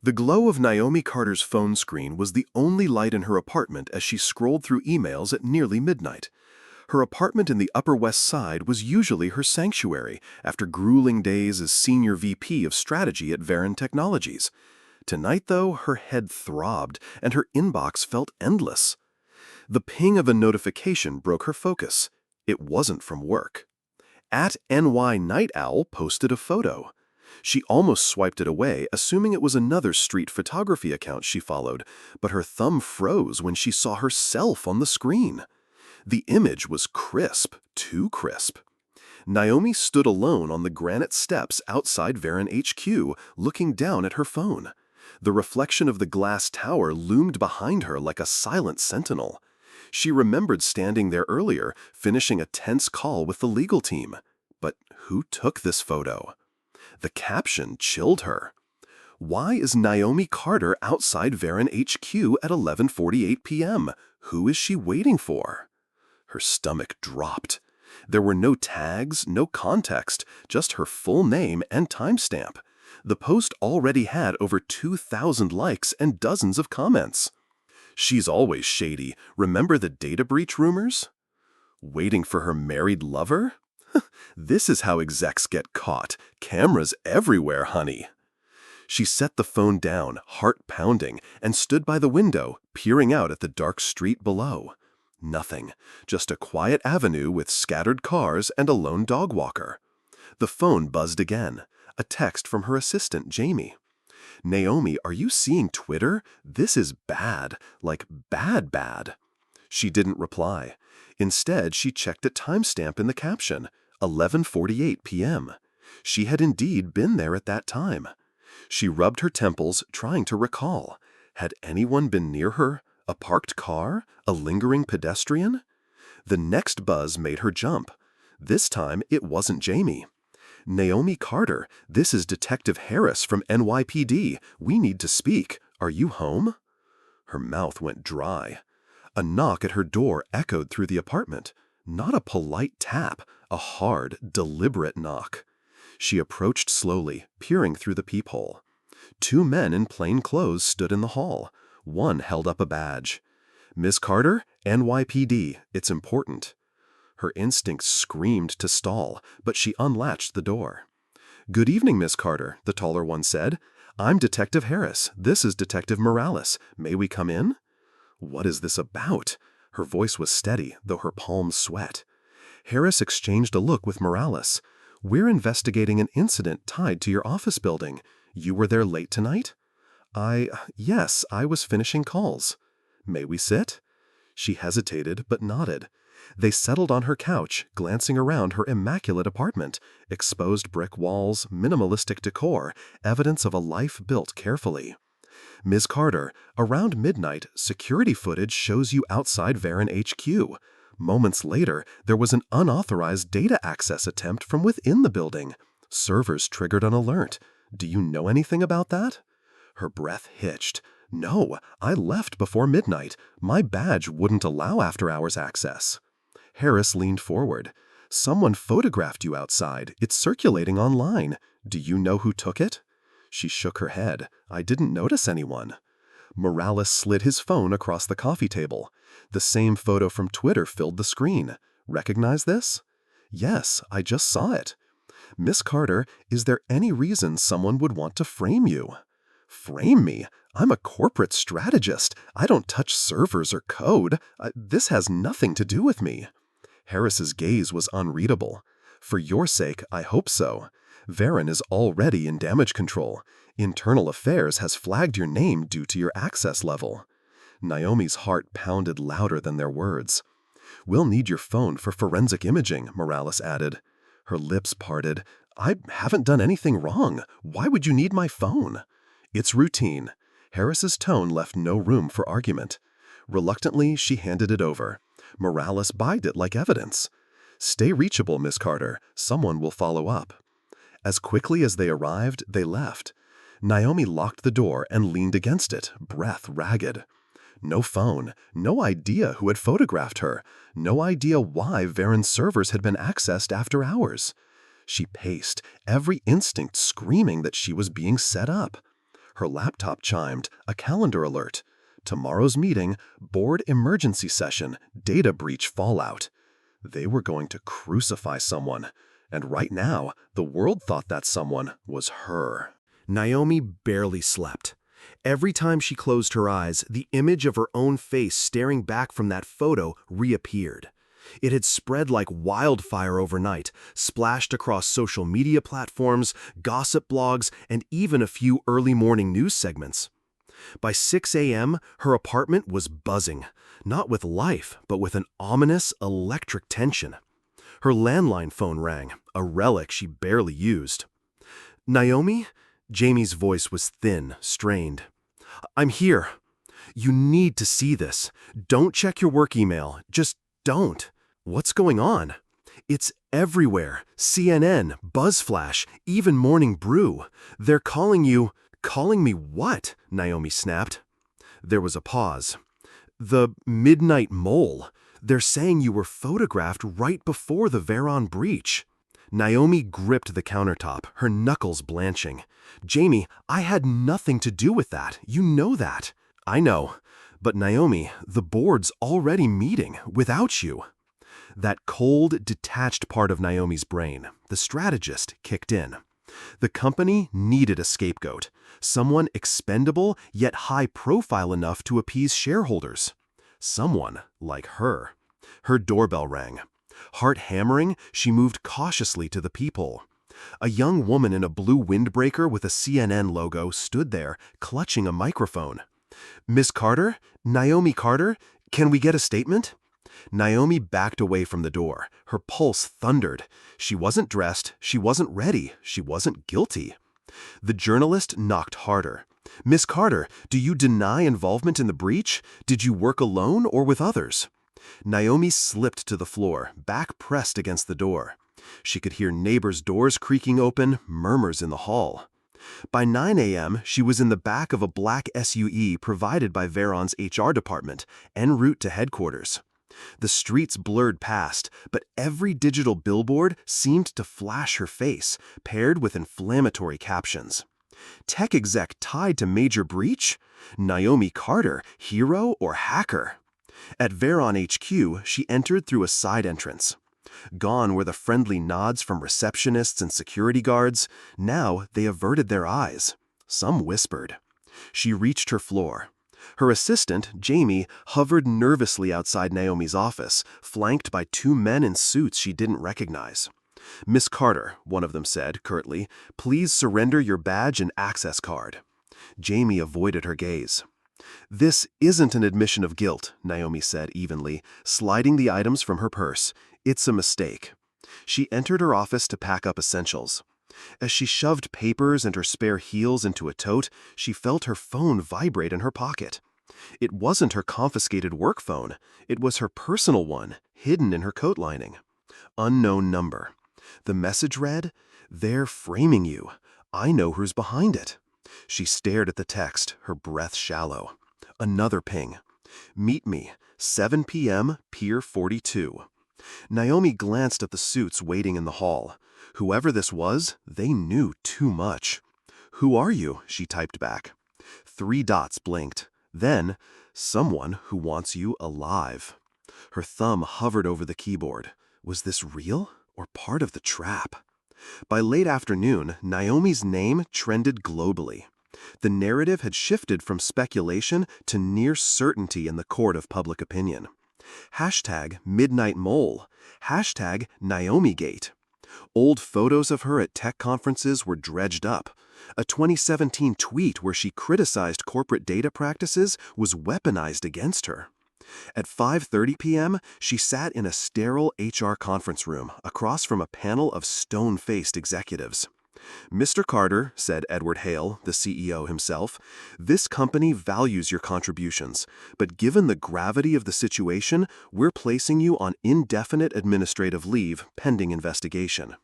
The glow of Naomi Carter's phone screen was the only light in her apartment as she scrolled through emails at nearly midnight. Her apartment in the Upper West Side was usually her sanctuary after grueling days as Senior VP of Strategy at Veyron Technologies. Tonight, though, her head throbbed and her inbox felt endless. The ping of a notification broke her focus. It wasn't from work. At NY Night Owl posted a photo. She almost swiped it away, assuming it was another street photography account she followed, but her thumb froze when she saw herself on the screen. The image was crisp, too crisp. Naomi stood alone on the granite steps outside Veyron HQ, looking down at her phone. The reflection of the glass tower loomed behind her like a silent sentinel. She remembered standing there earlier, finishing a tense call with the legal team. But who took this photo? The caption chilled her. Why is Naomi Carter outside Veyron HQ at 11:48 p.m.? Who is she waiting for? Her stomach dropped. There were no tags, no context, just her full name and timestamp. The post already had over 2,000 likes and dozens of comments. She's always shady. Remember the data breach rumors? Waiting for her married lover? This is how execs get caught. Cameras everywhere, honey. She set the phone down, heart pounding, and stood by the window, peering out at the dark street below. Nothing, just a quiet avenue with scattered cars and a lone dog walker. The phone buzzed again, a text from her assistant, Jamie. "Naomi, are you seeing Twitter? This is bad, like bad bad." She didn't reply. Instead, she checked a timestamp in the caption, 11:48 p.m. She had indeed been there at that time. She rubbed her temples, trying to recall. Had anyone been near her? A parked car? A lingering pedestrian? The next buzz made her jump. This time, it wasn't Jamie. "Naomi Carter, this is Detective Harris from NYPD. We need to speak. Are you home?" Her mouth went dry. A knock at her door echoed through the apartment. Not a polite tap, a hard, deliberate knock. She approached slowly, peering through the peephole. Two men in plain clothes stood in the hall. One held up a badge. "Miss Carter, NYPD. It's important." Her instincts screamed to stall, but she unlatched the door. "Good evening, Miss Carter," the taller one said. "I'm Detective Harris. This is Detective Morales. May we come in?" What is this about? Her voice was steady, though her palms sweat. Harris exchanged a look with Morales. "We're investigating an incident tied to your office building. You were there late tonight?" Yes, I was finishing calls." "May we sit?" She hesitated, but nodded. They settled on her couch, glancing around her immaculate apartment. Exposed brick walls, minimalistic decor, evidence of a life built carefully. "Ms. Carter, around midnight, security footage shows you outside Veyron HQ. Moments later, there was an unauthorized data access attempt from within the building. Servers triggered an alert. Do you know anything about that?" Her breath hitched. "No, I left before midnight. My badge wouldn't allow after-hours access." Harris leaned forward. "Someone photographed you outside. It's circulating online. Do you know who took it?" She shook her head. "I didn't notice anyone." Morales slid his phone across the coffee table. The same photo from Twitter filled the screen. "Recognize this?" "Yes, I just saw it." "Miss Carter, is there any reason someone would want to frame you?" "Frame me? I'm a corporate strategist. I don't touch servers or code. This has nothing to do with me." Harris's gaze was unreadable. "For your sake, I hope so. Veyron is already in damage control. Internal Affairs has flagged your name due to your access level." Naomi's heart pounded louder than their words. "We'll need your phone for forensic imaging," Morales added. Her lips parted. "I haven't done anything wrong. Why would you need my phone?" "It's routine." Harris's tone left no room for argument. Reluctantly, she handed it over. Morales bagged it like evidence. "Stay reachable, Miss Carter. Someone will follow up." As quickly as they arrived, they left. Naomi locked the door and leaned against it, breath ragged. No phone, no idea who had photographed her, no idea why Veyron's servers had been accessed after hours. She paced, every instinct screaming that she was being set up. Her laptop chimed, a calendar alert. Tomorrow's meeting, board emergency session, data breach fallout. They were going to crucify someone, and right now, the world thought that someone was her. Naomi barely slept. Every time she closed her eyes, the image of her own face staring back from that photo reappeared. It had spread like wildfire overnight, splashed across social media platforms, gossip blogs, and even a few early morning news segments. By 6 a.m., her apartment was buzzing, not with life, but with an ominous electric tension. Her landline phone rang, a relic she barely used. "Naomi?" Jamie's voice was thin, strained. "I'm here. You need to see this. Don't check your work email. Just don't." "What's going on?" "It's everywhere. CNN, BuzzFlash, even Morning Brew. They're calling you—" "Calling me what?" Naomi snapped. There was a pause. "The Midnight Mole. They're saying you were photographed right before the Veyron breach." Naomi gripped the countertop, her knuckles blanching. "Jamie, I had nothing to do with that. You know that." "I know. But Naomi, the board's already meeting without you." That cold, detached part of Naomi's brain, the strategist, kicked in. The company needed a scapegoat, someone expendable yet high-profile enough to appease shareholders. Someone like her. Her doorbell rang. Heart hammering, she moved cautiously to the peephole. A young woman in a blue windbreaker with a CNN logo stood there, clutching a microphone. "Miss Carter? Naomi Carter? Can we get a statement?" Naomi backed away from the door. Her pulse thundered. She wasn't dressed, she wasn't ready, she wasn't guilty. The journalist knocked harder. "Miss Carter, do you deny involvement in the breach? Did you work alone or with others?" Naomi slipped to the floor, back pressed against the door. She could hear neighbors' doors creaking open, murmurs in the hall. By 9 a.m., she was in the back of a black SUV provided by Veyron's HR department, en route to headquarters. The streets blurred past, but every digital billboard seemed to flash her face, paired with inflammatory captions. "Tech exec tied to major breach? Naomi Carter, hero or hacker?" At Veyron HQ, she entered through a side entrance. Gone were the friendly nods from receptionists and security guards. Now they averted their eyes. Some whispered. She reached her floor. Her assistant, Jamie, hovered nervously outside Naomi's office, flanked by two men in suits she didn't recognize. "Miss Carter," one of them said, curtly, "please surrender your badge and access card." Jamie avoided her gaze. "This isn't an admission of guilt," Naomi said evenly, sliding the items from her purse. "It's a mistake." She entered her office to pack up essentials. As she shoved papers and her spare heels into a tote, she felt her phone vibrate in her pocket. It wasn't her confiscated work phone. It was her personal one, hidden in her coat lining. Unknown number. The message read, "They're framing you. I know who's behind it." She stared at the text, her breath shallow. Another ping. "Meet me, 7 p.m., Pier 42. Naomi glanced at the suits waiting in the hall. Whoever this was, they knew too much. "Who are you?" she typed back. 3 dots blinked. Then, "Someone who wants you alive." Her thumb hovered over the keyboard. Was this real or part of the trap? By late afternoon, Naomi's name trended globally. The narrative had shifted from speculation to near certainty in the court of public opinion. Hashtag Midnight Mole. Hashtag NaomiGate. Old photos of her at tech conferences were dredged up. A 2017 tweet where she criticized corporate data practices was weaponized against her. At 5:30 p.m., she sat in a sterile HR conference room across from a panel of stone-faced executives. "Mr. Carter," said Edward Hale, the CEO himself, "this company values your contributions, but given the gravity of the situation, we're placing you on indefinite administrative leave pending investigation."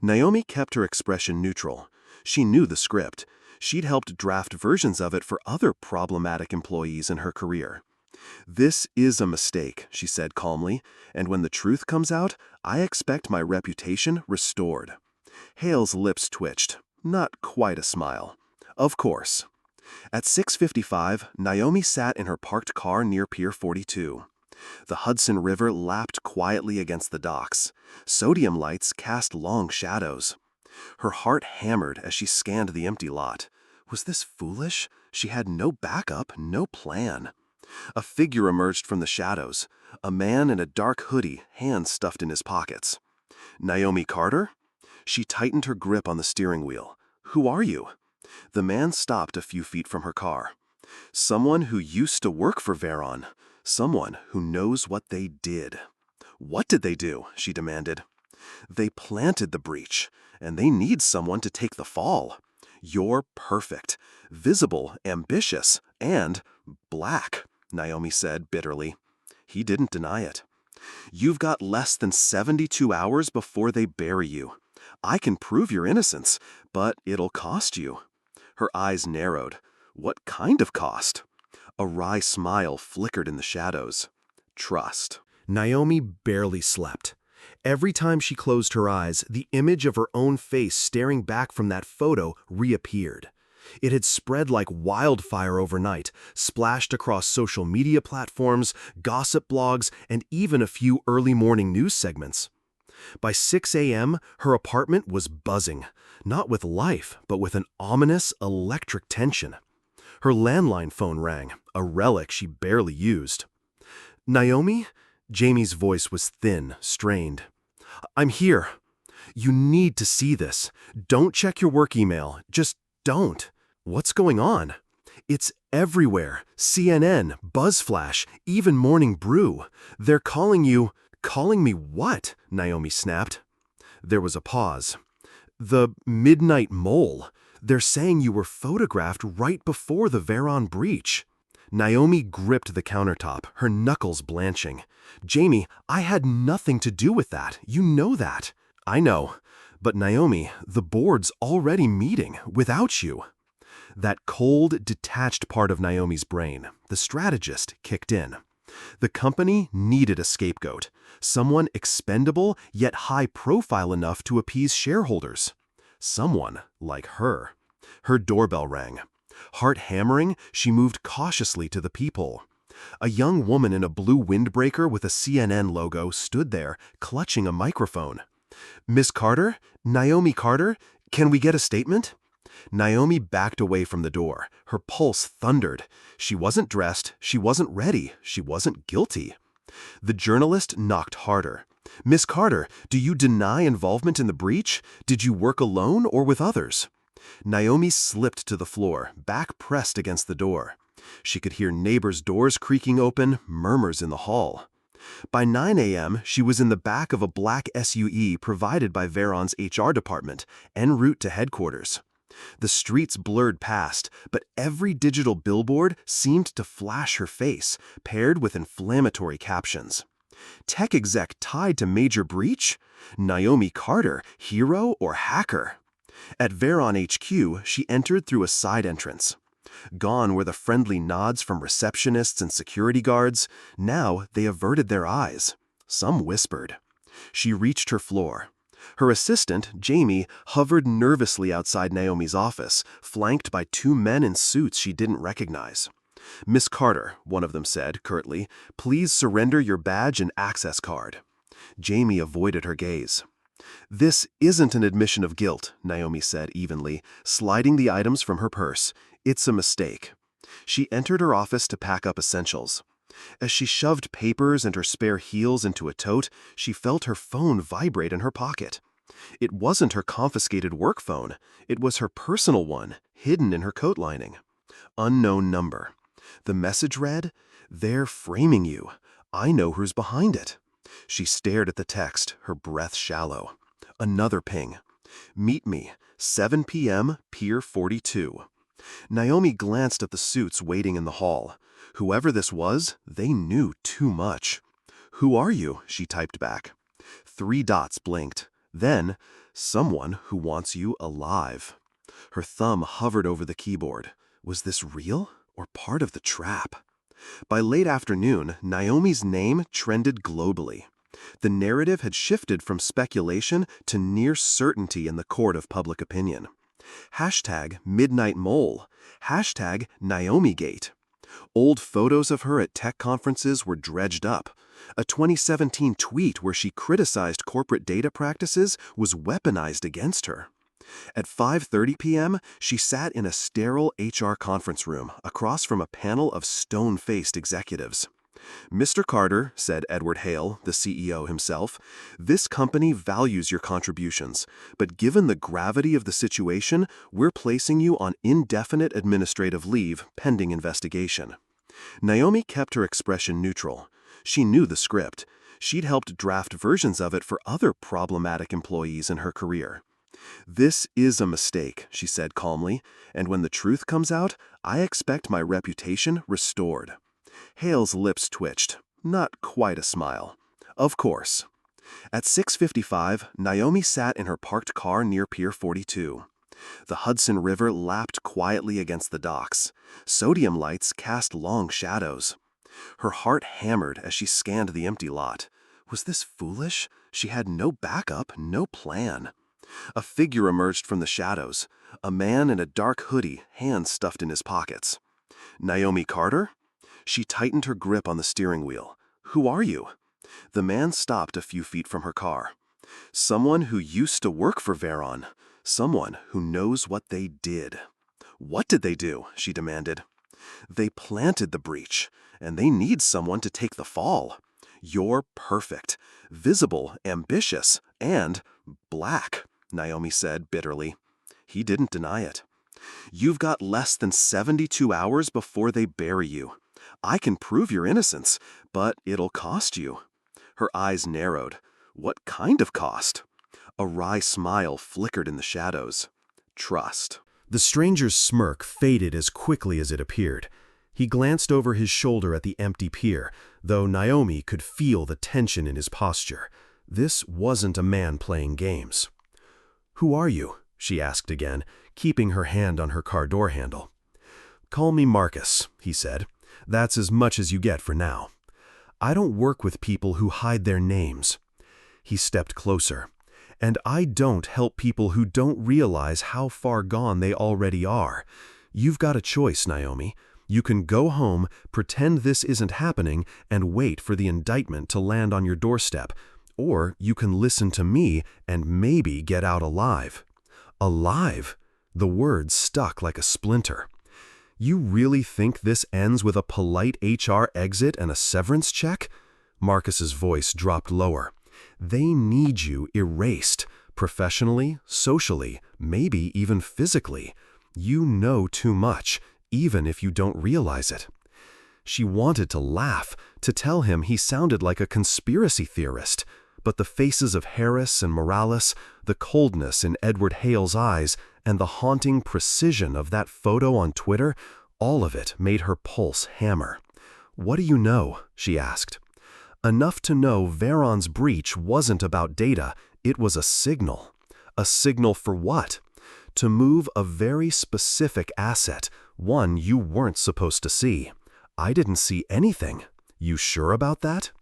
Naomi kept her expression neutral. She knew the script. She'd helped draft versions of it for other problematic employees in her career. "This is a mistake," she said calmly, "and when the truth comes out, I expect my reputation restored." Hale's lips twitched. Not quite a smile. "Of course." At 6:55, Naomi sat in her parked car near Pier 42. The Hudson River lapped quietly against the docks. Sodium lights cast long shadows. Her heart hammered as she scanned the empty lot. Was this foolish? She had no backup, no plan. A figure emerged from the shadows, a man in a dark hoodie, hands stuffed in his pockets. Naomi Carter? She tightened her grip on the steering wheel. Who are you? The man stopped a few feet from her car. Someone who used to work for Veyron. Someone who knows what they did. What did they do? She demanded. They planted the breach, and they need someone to take the fall. You're perfect, visible, ambitious, and black, Naomi said bitterly. He didn't deny it. You've got less than 72 hours before they bury you. I can prove your innocence, but it'll cost you. Her eyes narrowed. What kind of cost? A wry smile flickered in the shadows. Trust. Naomi barely slept. Every time she closed her eyes, the image of her own face staring back from that photo reappeared. It had spread like wildfire overnight, splashed across social media platforms, gossip blogs, and even a few early morning news segments. By 6 a.m., her apartment was buzzing, not with life, but with an ominous electric tension. Her landline phone rang, a relic she barely used. Naomi? Jamie's voice was thin, strained. I'm here. You need to see this. Don't check your work email. Just don't. What's going on? It's everywhere. CNN, BuzzFlash, even Morning Brew. They're calling you. Calling me what? Naomi snapped. There was a pause. The Midnight Mole. They're saying you were photographed right before the Veyron breach. Naomi gripped the countertop, her knuckles blanching. Jamie, I had nothing to do with that. You know that. I know. But Naomi, the board's already meeting without you. That cold, detached part of Naomi's brain, the strategist, kicked in. The company needed a scapegoat, someone expendable yet high-profile enough to appease shareholders. Someone like her. Her doorbell rang. Heart hammering, she moved cautiously to the peephole. A young woman in a blue windbreaker with a CNN logo stood there, clutching a microphone. Miss Carter? Naomi Carter? Can we get a statement? Naomi backed away from the door. Her pulse thundered. She wasn't dressed, she wasn't ready, she wasn't guilty. The journalist knocked harder. Miss Carter, do you deny involvement in the breach? Did you work alone or with others? Naomi slipped to the floor, back pressed against the door. She could hear neighbors' doors creaking open, murmurs in the hall. By 9 a.m., she was in the back of a black SUV provided by Veyron's HR department, en route to headquarters. The streets blurred past, but every digital billboard seemed to flash her face, paired with inflammatory captions. Tech exec tied to major breach? Naomi Carter, hero or hacker? At Veyron HQ, she entered through a side entrance. Gone were the friendly nods from receptionists and security guards. Now they averted their eyes. Some whispered. She reached her floor. Her assistant, Jamie, hovered nervously outside Naomi's office, flanked by two men in suits she didn't recognize. Miss Carter, one of them said, curtly, please surrender your badge and access card. Jamie avoided her gaze. This isn't an admission of guilt, Naomi said evenly, sliding the items from her purse. It's a mistake. She entered her office to pack up essentials. As she shoved papers and her spare heels into a tote, she felt her phone vibrate in her pocket. It wasn't her confiscated work phone. It was her personal one, hidden in her coat lining. Unknown number. The message read, "They're framing you. I know who's behind it." She stared at the text, her breath shallow. Another ping. Meet me, 7 p.m., Pier 42. Naomi glanced at the suits waiting in the hall. Whoever this was, they knew too much. Who are you? She typed back. 3 dots blinked. Then, someone who wants you alive. Her thumb hovered over the keyboard. Was this real or part of the trap? By late afternoon, Naomi's name trended globally. The narrative had shifted from speculation to near certainty in the court of public opinion. Hashtag Midnight Mole. Hashtag NaomiGate. Old photos of her at tech conferences were dredged up. A 2017 tweet where she criticized corporate data practices was weaponized against her. At 5:30 p.m., she sat in a sterile HR conference room across from a panel of stone-faced executives. "Mr. Carter," said Edward Hale, the CEO himself, "this company values your contributions, but given the gravity of the situation, we're placing you on indefinite administrative leave pending investigation." Naomi kept her expression neutral. She knew the script. She'd helped draft versions of it for other problematic employees in her career. "This is a mistake," she said calmly, "and when the truth comes out, I expect my reputation restored." Hale's lips twitched. Not quite a smile. Of course. At 6:55, Naomi sat in her parked car near Pier 42. The Hudson River lapped quietly against the docks. Sodium lights cast long shadows. Her heart hammered as she scanned the empty lot. Was this foolish? She had no backup, no plan. A figure emerged from the shadows, a man in a dark hoodie, hands stuffed in his pockets. "Naomi Carter?" She tightened her grip on the steering wheel. "Who are you?" The man stopped a few feet from her car. "Someone who used to work for Veyron. Someone who knows what they did." "What did they do?" she demanded. "They planted the breach, and they need someone to take the fall. You're perfect, visible, ambitious, and black," Naomi said bitterly. He didn't deny it. "You've got less than 72 hours before they bury you. I can prove your innocence, but it'll cost you." Her eyes narrowed. What kind of cost? A wry smile flickered in the shadows. Trust. The stranger's smirk faded as quickly as it appeared. He glanced over his shoulder at the empty pier, though Naomi could feel the tension in his posture. This wasn't a man playing games. "Who are you?" she asked again, keeping her hand on her car door handle. "Call me Marcus," he said. "That's as much as you get for now. I don't work with people who hide their names." He stepped closer. "And I don't help people who don't realize how far gone they already are. You've got a choice, Naomi. You can go home, pretend this isn't happening, and wait for the indictment to land on your doorstep. Or you can listen to me and maybe get out alive." Alive? The word stuck like a splinter. "You really think this ends with a polite HR exit and a severance check?" Marcus's voice dropped lower. "They need you erased, professionally, socially, maybe even physically. You know too much, even if you don't realize it." She wanted to laugh, to tell him he sounded like a conspiracy theorist, but the faces of Harris and Morales, the coldness in Edward Hale's eyes, and the haunting precision of that photo on Twitter, all of it made her pulse hammer. "What do you know?" she asked. Enough to know Veyron's breach wasn't about data, it was a signal. A signal for what? To move a very specific asset, one you weren't supposed to see. "I didn't see anything." "You sure about that?"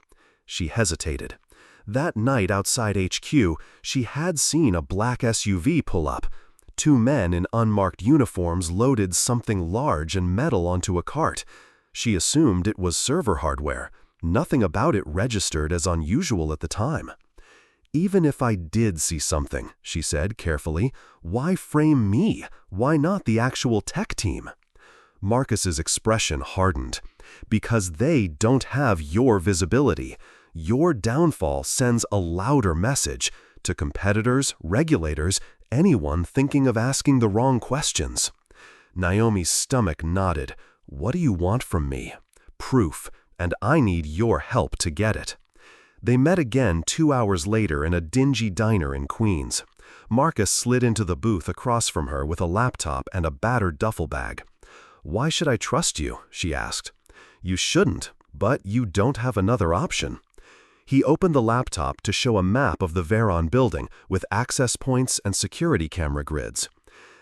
She hesitated. That night outside HQ, she had seen a black SUV pull up. Two men in unmarked uniforms loaded something large and metal onto a cart. She assumed it was server hardware. Nothing about it registered as unusual at the time. "Even if I did see something," she said carefully, "why frame me? Why not the actual tech team?" Marcus's expression hardened. "Because they don't have your visibility. Your downfall sends a louder message to competitors, regulators, anyone thinking of asking the wrong questions." Naomi's stomach nodded. "What do you want from me?" "Proof, and I need your help to get it." They met again 2 hours later in a dingy diner in Queens. Marcus slid into the booth across from her with a laptop and a battered duffel bag. "Why should I trust you?" she asked. "You shouldn't, but you don't have another option." He opened the laptop to show a map of the Veyron building with access points and security camera grids.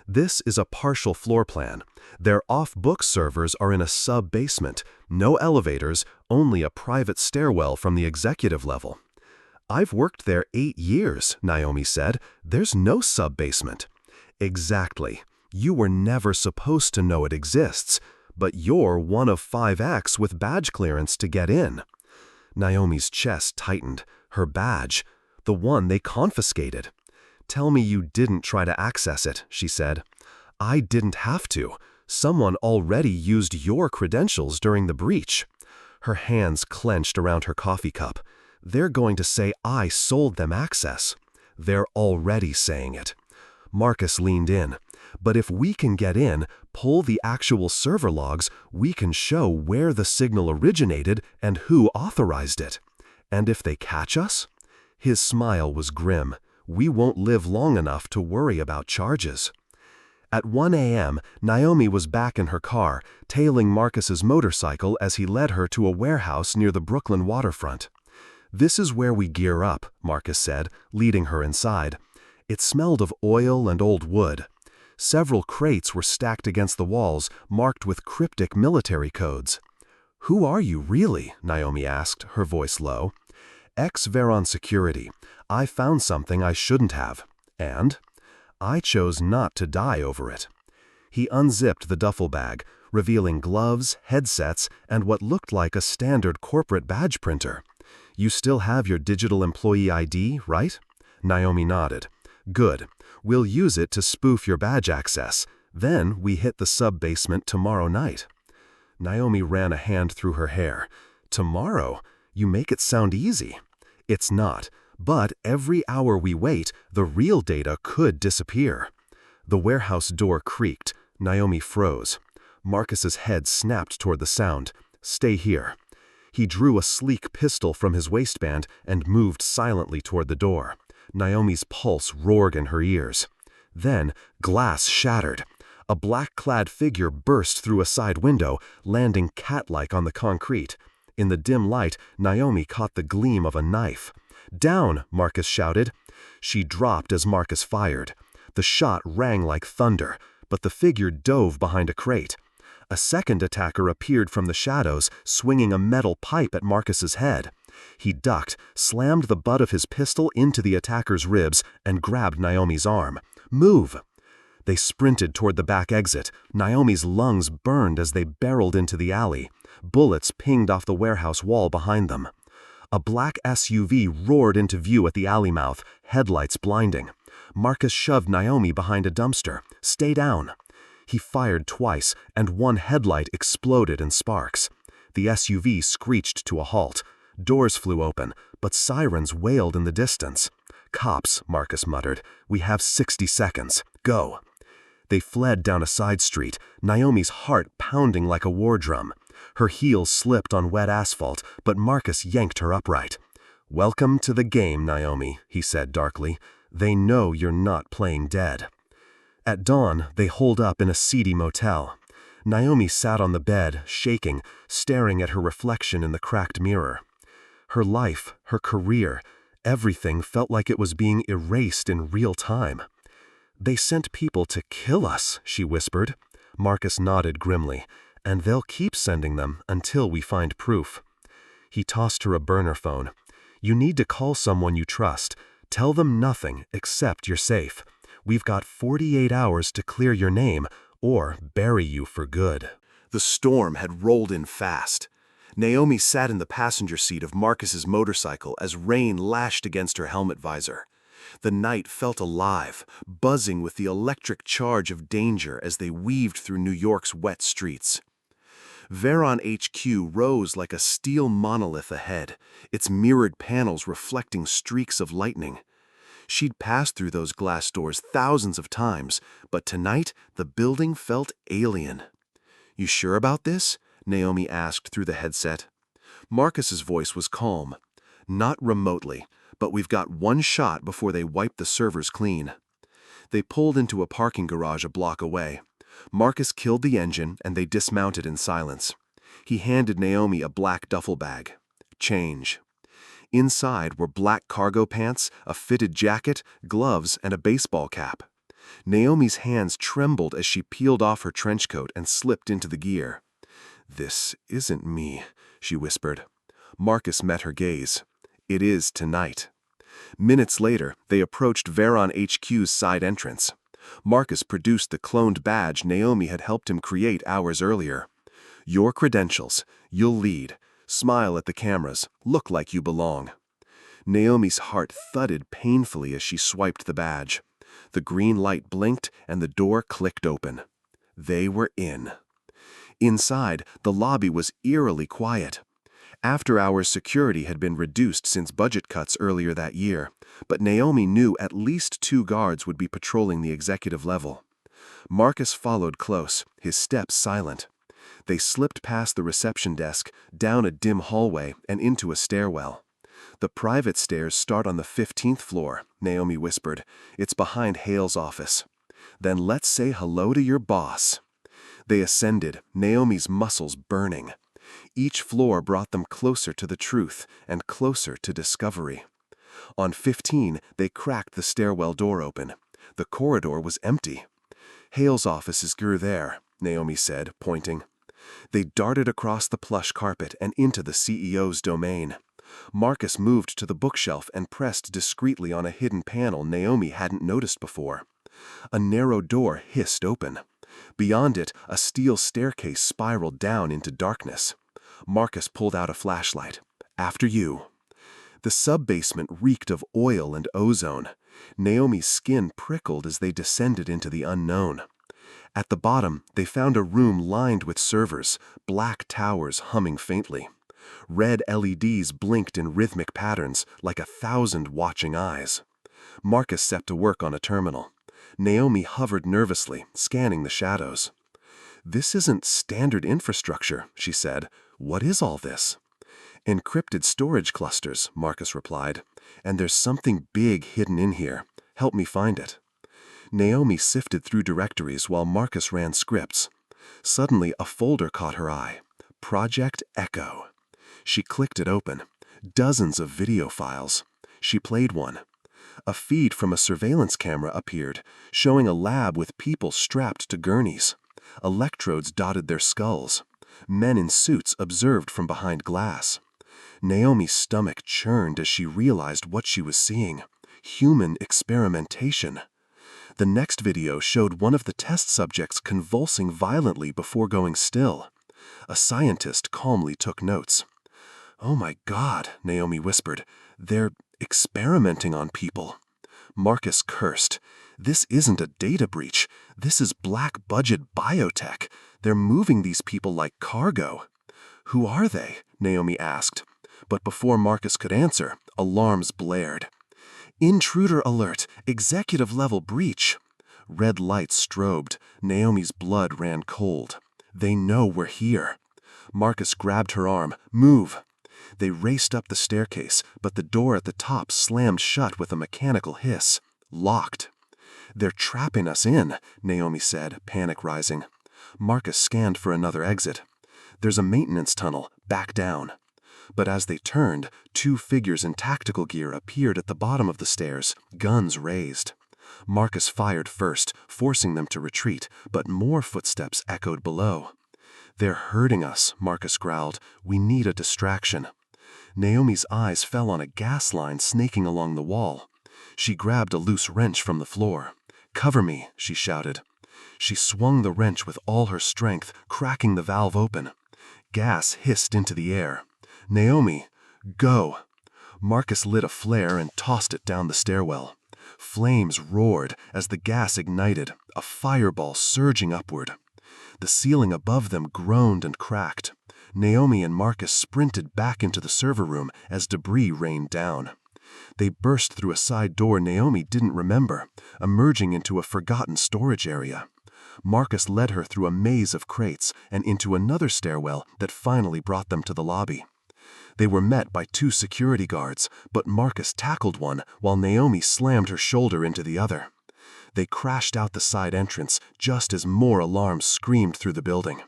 "This is a partial floor plan. Their off-book servers are in a sub-basement. No elevators, only a private stairwell from the executive level." "I've worked there 8 years, Naomi said. "There's no sub-basement." Exactly. You were never supposed to know it exists, but you're one of 5X with badge clearance to get in. Naomi's chest tightened. Her badge, the one they confiscated. Tell me you didn't try to access it, she said. I didn't have to. Someone already used your credentials during the breach. Her hands clenched around her coffee cup. They're going to say I sold them access. They're already saying it. Marcus leaned in. But if we can get in, pull the actual server logs, we can show where the signal originated and who authorized it. And if they catch us? His smile was grim. We won't live long enough to worry about charges. At 1 a.m., Naomi was back in her car, tailing Marcus's motorcycle as he led her to a warehouse near the Brooklyn waterfront. This is where we gear up, Marcus said, leading her inside. It smelled of oil and old wood. Several crates were stacked against the walls, marked with cryptic military codes. Who are you really? Naomi asked, her voice low. Veyron Security. I found something I shouldn't have. And? I chose not to die over it. He unzipped the duffel bag, revealing gloves, headsets, and what looked like a standard corporate badge printer. You still have your digital employee ID, right? Naomi nodded. Good. We'll use it to spoof your badge access. Then we hit the sub-basement tomorrow night. Naomi ran a hand through her hair. Tomorrow? You make it sound easy. It's not. But every hour we wait, the real data could disappear. The warehouse door creaked. Naomi froze. Marcus's head snapped toward the sound. Stay here. He drew a sleek pistol from his waistband and moved silently toward the door. Naomi's pulse roared in her ears. Then, glass shattered. A black-clad figure burst through a side window, landing cat-like on the concrete. In the dim light, Naomi caught the gleam of a knife. Down, Marcus shouted. She dropped as Marcus fired. The shot rang like thunder, but the figure dove behind a crate. A second attacker appeared from the shadows, swinging a metal pipe at Marcus's head. He ducked, slammed the butt of his pistol into the attacker's ribs, and grabbed Naomi's arm. Move! They sprinted toward the back exit. Naomi's lungs burned as they barreled into the alley. Bullets pinged off the warehouse wall behind them. A black SUV roared into view at the alley mouth, headlights blinding. Marcus shoved Naomi behind a dumpster. Stay down. He fired twice, and one headlight exploded in sparks. The SUV screeched to a halt. Doors flew open, but sirens wailed in the distance. Cops, Marcus muttered. We have 60 seconds. Go. They fled down a side street, Naomi's heart pounding like a war drum. Her heels slipped on wet asphalt, but Marcus yanked her upright. Welcome to the game, Naomi, he said darkly. They know you're not playing dead. At dawn, they holed up in a seedy motel. Naomi sat on the bed, shaking, staring at her reflection in the cracked mirror. Her life, her career, everything felt like it was being erased in real time. They sent people to kill us, she whispered. Marcus nodded grimly. And they'll keep sending them until we find proof. He tossed her a burner phone. You need to call someone you trust. Tell them nothing except you're safe. We've got 48 hours to clear your name or bury you for good. The storm had rolled in fast. Naomi sat in the passenger seat of Marcus's motorcycle as rain lashed against her helmet visor. The night felt alive, buzzing with the electric charge of danger as they weaved through New York's wet streets. Veyron HQ rose like a steel monolith ahead, its mirrored panels reflecting streaks of lightning. She'd passed through those glass doors thousands of times, but tonight the building felt alien. You sure about this? Naomi asked through the headset. Marcus's voice was calm. Not remotely, but we've got one shot before they wipe the servers clean. They pulled into a parking garage a block away. Marcus killed the engine and they dismounted in silence. He handed Naomi a black duffel bag. Change. Inside were black cargo pants, a fitted jacket, gloves, and a baseball cap. Naomi's hands trembled as she peeled off her trench coat and slipped into the gear. This isn't me, she whispered. Marcus met her gaze. It is tonight. Minutes later, they approached Veyron HQ's side entrance. Marcus produced the cloned badge Naomi had helped him create hours earlier. Your credentials. You'll lead. Smile at the cameras. Look like you belong. Naomi's heart thudded painfully as she swiped the badge. The green light blinked and the door clicked open. They were in. Inside, the lobby was eerily quiet. After-hours security had been reduced since budget cuts earlier that year, but Naomi knew at least 2 guards would be patrolling the executive level. Marcus followed close, his steps silent. They slipped past the reception desk, down a dim hallway, and into a stairwell. The private stairs start on the 15th floor, Naomi whispered. It's behind Hale's office. Then let's say hello to your boss. They ascended, Naomi's muscles burning. Each floor brought them closer to the truth and closer to discovery. On 15, they cracked the stairwell door open. The corridor was empty. Hale's office is there, Naomi said, pointing. They darted across the plush carpet and into the CEO's domain. Marcus moved to the bookshelf and pressed discreetly on a hidden panel Naomi hadn't noticed before. A narrow door hissed open. Beyond it, a steel staircase spiraled down into darkness. Marcus pulled out a flashlight. After you. The sub-basement reeked of oil and ozone. Naomi's skin prickled as they descended into the unknown. At the bottom, they found a room lined with servers, black towers humming faintly. Red LEDs blinked in rhythmic patterns, like 1,000 watching eyes. Marcus set to work on a terminal. Naomi hovered nervously, scanning the shadows. This isn't standard infrastructure, she said. What is all this? Encrypted storage clusters, Marcus replied. And there's something big hidden in here. Help me find it. Naomi sifted through directories while Marcus ran scripts. Suddenly, a folder caught her eye. Project Echo. She clicked it open. Dozens of video files. She played one. A feed from a surveillance camera appeared, showing a lab with people strapped to gurneys. Electrodes dotted their skulls. Men in suits observed from behind glass. Naomi's stomach churned as she realized what she was seeing. Human experimentation. The next video showed one of the test subjects convulsing violently before going still. A scientist calmly took notes. "Oh my God," Naomi whispered. "They're experimenting on people." Marcus cursed. "This isn't a data breach. This is black-budget biotech. They're moving these people like cargo." "Who are they?" Naomi asked. But before Marcus could answer, alarms blared. "Intruder alert! Executive-level breach!" Red lights strobed. Naomi's blood ran cold. "They know we're here." Marcus grabbed her arm. "Move!" They raced up the staircase, but the door at the top slammed shut with a mechanical hiss. Locked. "They're trapping us in," Naomi said, panic rising. Marcus scanned for another exit. "There's a maintenance tunnel, back down." But as they turned, 2 figures in tactical gear appeared at the bottom of the stairs, guns raised. Marcus fired first, forcing them to retreat, but more footsteps echoed below. "They're hurting us," Marcus growled. "We need a distraction." Naomi's eyes fell on a gas line snaking along the wall. She grabbed a loose wrench from the floor. "Cover me," she shouted. She swung the wrench with all her strength, cracking the valve open. Gas hissed into the air. "Naomi, go!" Marcus lit a flare and tossed it down the stairwell. Flames roared as the gas ignited, a fireball surging upward. The ceiling above them groaned and cracked. Naomi and Marcus sprinted back into the server room as debris rained down. They burst through a side door Naomi didn't remember, emerging into a forgotten storage area. Marcus led her through a maze of crates and into another stairwell that finally brought them to the lobby. They were met by 2 security guards, but Marcus tackled one while Naomi slammed her shoulder into the other. They crashed out the side entrance just as more alarms screamed through the building.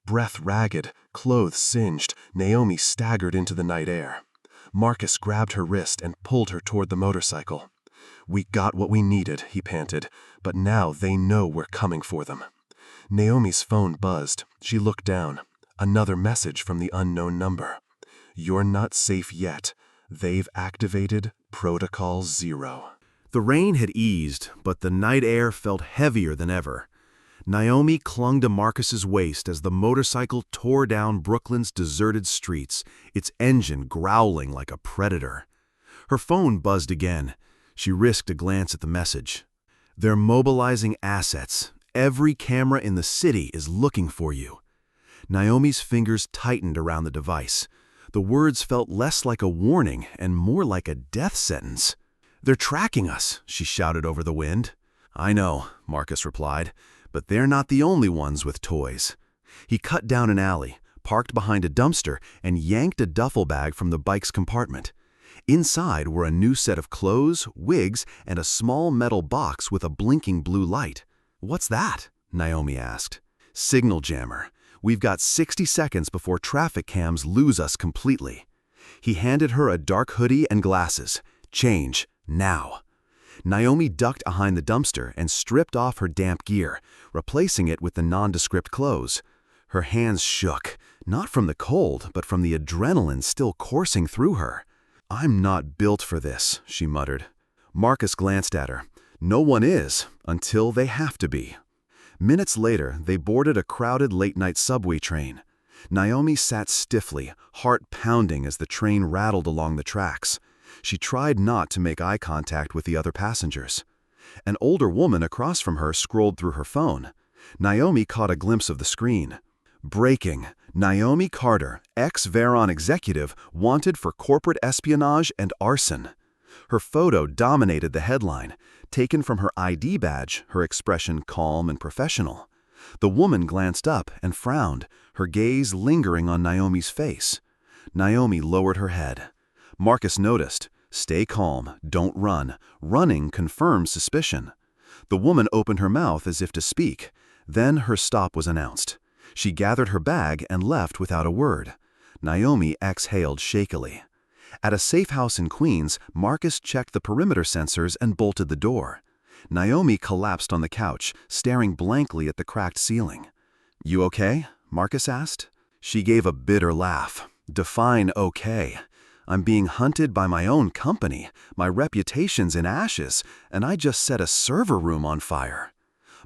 Breath ragged, clothes singed, Naomi staggered into the night air. Marcus grabbed her wrist and pulled her toward the motorcycle. "We got what we needed," he panted, "but now they know we're coming for them." Naomi's phone buzzed. She looked down. Another message from the unknown number. "You're not safe yet. They've activated Protocol 0." The rain had eased, but the night air felt heavier than ever. Naomi clung to Marcus's waist as the motorcycle tore down Brooklyn's deserted streets, its engine growling like a predator. Her phone buzzed again. She risked a glance at the message. "They're mobilizing assets. Every camera in the city is looking for you." Naomi's fingers tightened around the device. The words felt less like a warning and more like a death sentence. "They're tracking us," she shouted over the wind. "I know," Marcus replied, "but they're not the only ones with toys." He cut down an alley, parked behind a dumpster, and yanked a duffel bag from the bike's compartment. Inside were a new set of clothes, wigs, and a small metal box with a blinking blue light. "What's that?" Naomi asked. "Signal jammer. We've got 60 seconds before traffic cams lose us completely." He handed her a dark hoodie and glasses. "Change, now." Naomi ducked behind the dumpster and stripped off her damp gear, replacing it with the nondescript clothes. Her hands shook, not from the cold, but from the adrenaline still coursing through her. "I'm not built for this," she muttered. Marcus glanced at her. No one is, until they have to be. Minutes later, they boarded a crowded late-night subway train. Naomi sat stiffly, heart pounding as the train rattled along the tracks. She tried not to make eye contact with the other passengers. An older woman across from her scrolled through her phone. Naomi caught a glimpse of the screen. "Breaking. Naomi Carter, ex-Veyron executive, wanted for corporate espionage and arson." Her photo dominated the headline. Taken from her ID badge, her expression calm and professional. The woman glanced up and frowned, her gaze lingering on Naomi's face. Naomi lowered her head. Marcus noticed. "Stay calm, don't run. Running confirms suspicion." The woman opened her mouth as if to speak. Then her stop was announced. She gathered her bag and left without a word. Naomi exhaled shakily. At a safe house in Queens, Marcus checked the perimeter sensors and bolted the door. Naomi collapsed on the couch, staring blankly at the cracked ceiling. "You okay?" Marcus asked. She gave a bitter laugh. "Define okay. I'm being hunted by my own company, my reputation's in ashes, and I just set a server room on fire."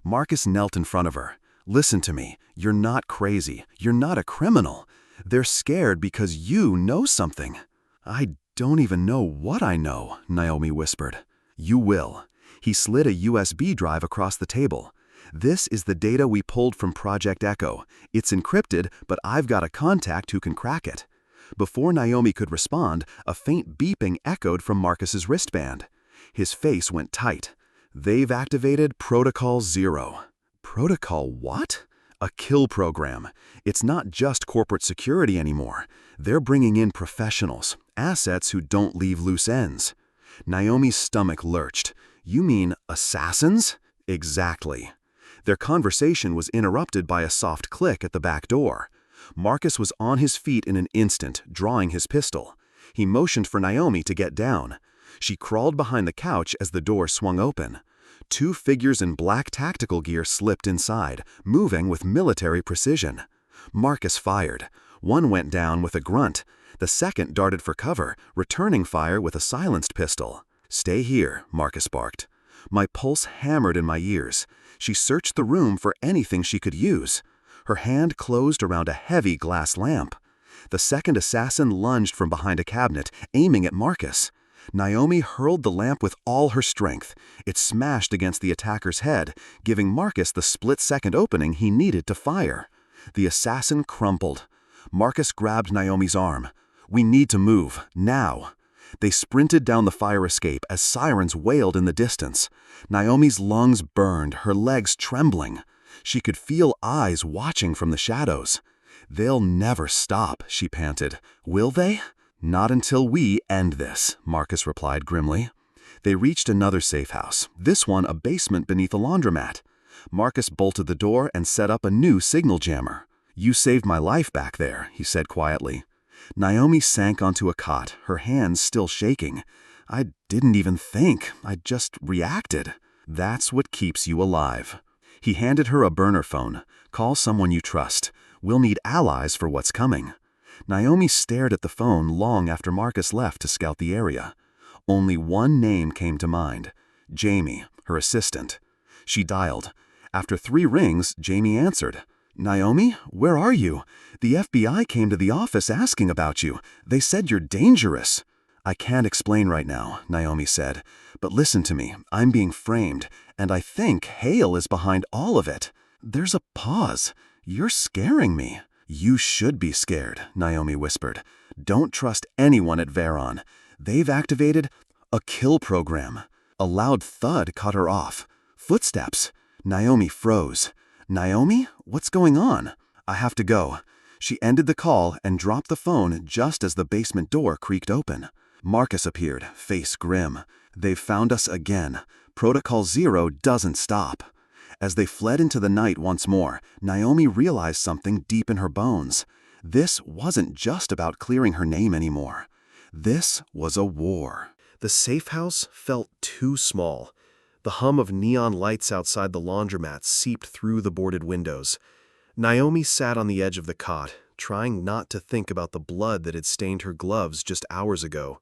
Marcus knelt in front of her. "Listen to me. You're not crazy. You're not a criminal. They're scared because you know something." "I don't even know what I know," Naomi whispered. "You will." He slid a USB drive across the table. "This is the data we pulled from Project Echo. It's encrypted, but I've got a contact who can crack it." Before Naomi could respond, a faint beeping echoed from Marcus's wristband. His face went tight. "They've activated Protocol 0. "Protocol what?" "A kill program. It's not just corporate security anymore. They're bringing in professionals, assets who don't leave loose ends." Naomi's stomach lurched. "You mean assassins?" "Exactly." Their conversation was interrupted by a soft click at the back door. Marcus was on his feet in an instant, drawing his pistol. He motioned for Naomi to get down. She crawled behind the couch as the door swung open. Two figures in black tactical gear slipped inside, moving with military precision. Marcus fired. One went down with a grunt. The second darted for cover, returning fire with a silenced pistol. "Stay here," Marcus barked. My pulse hammered in my ears. She searched the room for anything she could use. Her hand closed around a heavy glass lamp. The second assassin lunged from behind a cabinet, aiming at Marcus. Naomi hurled the lamp with all her strength. It smashed against the attacker's head, giving Marcus the split-second opening he needed to fire. The assassin crumpled. Marcus grabbed Naomi's arm. "We need to move, now." They sprinted down the fire escape as sirens wailed in the distance. Naomi's lungs burned, her legs trembling. She could feel eyes watching from the shadows. "They'll never stop," she panted. "Will they?" "Not until we end this," Marcus replied grimly. They reached another safe house, this one a basement beneath a laundromat. Marcus bolted the door and set up a new signal jammer. "You saved my life back there," he said quietly. Naomi sank onto a cot, her hands still shaking. "I didn't even think. I just reacted." "That's what keeps you alive." He handed her a burner phone. "Call someone you trust. We'll need allies for what's coming." Naomi stared at the phone long after Marcus left to scout the area. Only one name came to mind: Jamie, her assistant. She dialed. After 3 rings, Jamie answered. "Naomi, where are you? The FBI came to the office asking about you. They said you're dangerous." "I can't explain right now," Naomi said. "But listen to me, I'm being framed, and I think Hale is behind all of it." There's a pause. "You're scaring me." "You should be scared," Naomi whispered. "Don't trust anyone at Veyron. They've activated a kill program." A loud thud cut her off. Footsteps. Naomi froze. "Naomi, what's going on?" "I have to go." She ended the call and dropped the phone just as the basement door creaked open. Marcus appeared, face grim. "They've found us again. Protocol Zero doesn't stop." As they fled into the night once more, Naomi realized something deep in her bones. This wasn't just about clearing her name anymore. This was a war. The safe house felt too small. The hum of neon lights outside the laundromat seeped through the boarded windows. Naomi sat on the edge of the cot, trying not to think about the blood that had stained her gloves just hours ago.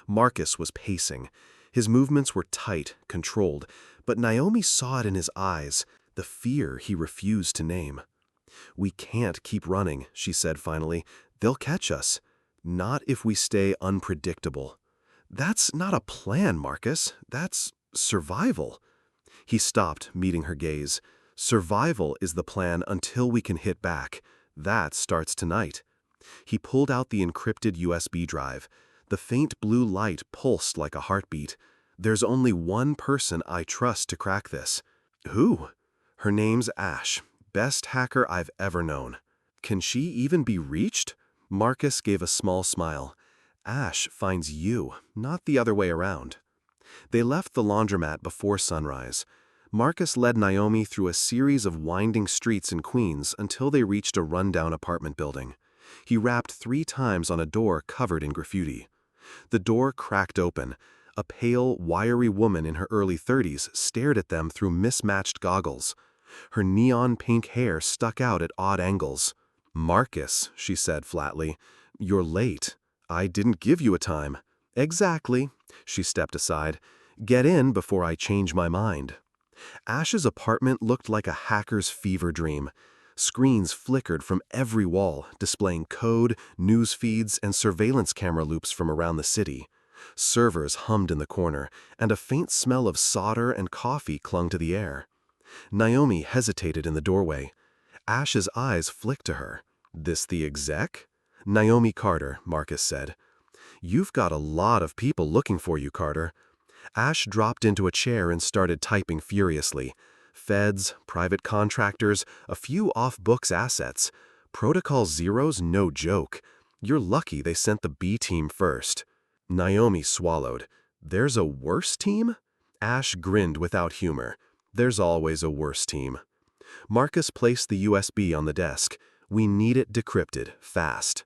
Marcus was pacing. His movements were tight, controlled, but Naomi saw it in his eyes, the fear he refused to name. "We can't keep running," she said finally. "They'll catch us. Not if we stay unpredictable." "That's not a plan, Marcus. That's survival." He stopped, meeting her gaze. "Survival is the plan until we can hit back. That starts tonight." He pulled out the encrypted USB drive. The faint blue light pulsed like a heartbeat. "There's only one person I trust to crack this." "Who?" "Her name's Ash. Best hacker I've ever known." "Can she even be reached?" Marcus gave a small smile. "Ash finds you, not the other way around." They left the laundromat before sunrise. Marcus led Naomi through a series of winding streets in Queens until they reached a rundown apartment building. He rapped 3 times on a door covered in graffiti. The door cracked open. A pale, wiry woman in her early 30s stared at them through mismatched goggles. Her neon pink hair stuck out at odd angles. "Marcus," she said flatly, "you're late. I didn't give you a time." "Exactly." She stepped aside. "Get in before I change my mind." Ash's apartment looked like a hacker's fever dream. Screens flickered from every wall, displaying code, news feeds, and surveillance camera loops from around the city. Servers hummed in the corner, and a faint smell of solder and coffee clung to the air. Naomi hesitated in the doorway. Ash's eyes flicked to her. "This the exec?" "Naomi Carter," Marcus said. "You've got a lot of people looking for you, Carter." Ash dropped into a chair and started typing furiously. Feds, private contractors, a few off-books assets. Protocol Zero's no joke. You're lucky they sent the B team first. Naomi swallowed. "There's a worse team?" Ash grinned without humor. "There's always a worse team." Marcus placed the USB on the desk. "We need it decrypted, fast."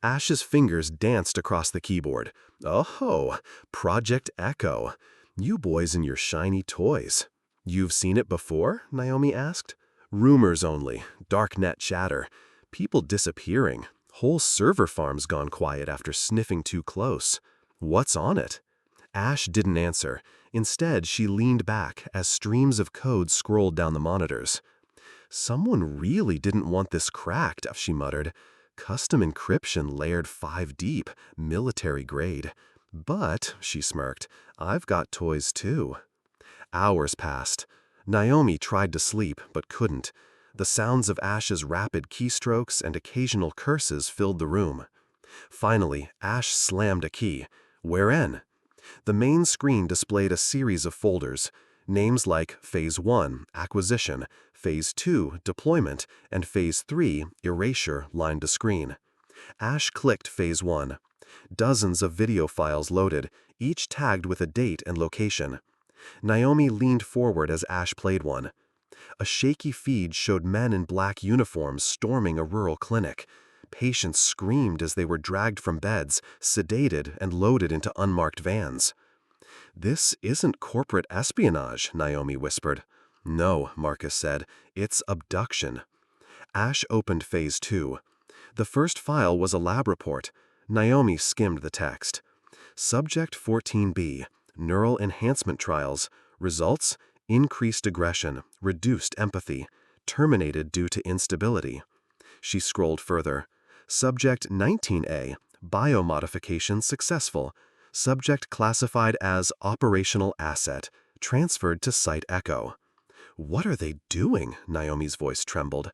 Ash's fingers danced across the keyboard. "Oh, Project Echo. You boys and your shiny toys." "You've seen it before?" Naomi asked. "Rumors only, darknet chatter. People disappearing. Whole server farms gone quiet after sniffing too close. What's on it?" Ash didn't answer. Instead, she leaned back as streams of code scrolled down the monitors. "Someone really didn't want this cracked," she muttered. "Custom encryption layered 5 deep, military grade. But," she smirked, "I've got toys too." Hours passed. Naomi tried to sleep, but couldn't. The sounds of Ash's rapid keystrokes and occasional curses filled the room. Finally, Ash slammed a key. "Wherein?" The main screen displayed a series of folders. Names like Phase 1, Acquisition, Phase 2, Deployment, and Phase 3, Erasure lined the screen. Ash clicked Phase 1. Dozens of video files loaded, each tagged with a date and location. Naomi leaned forward as Ash played one. A shaky feed showed men in black uniforms storming a rural clinic. Patients screamed as they were dragged from beds, sedated, and loaded into unmarked vans. "This isn't corporate espionage," Naomi whispered. "No," Marcus said. "It's abduction." Ash opened Phase 2. The first file was a lab report. Naomi skimmed the text. "Subject 14B. Neural enhancement trials. Results: increased aggression, reduced empathy, terminated due to instability. She scrolled further. Subject 19A, biomodification successful. Subject classified as operational asset, transferred to Site Echo. What are they doing? Naomi's voice trembled.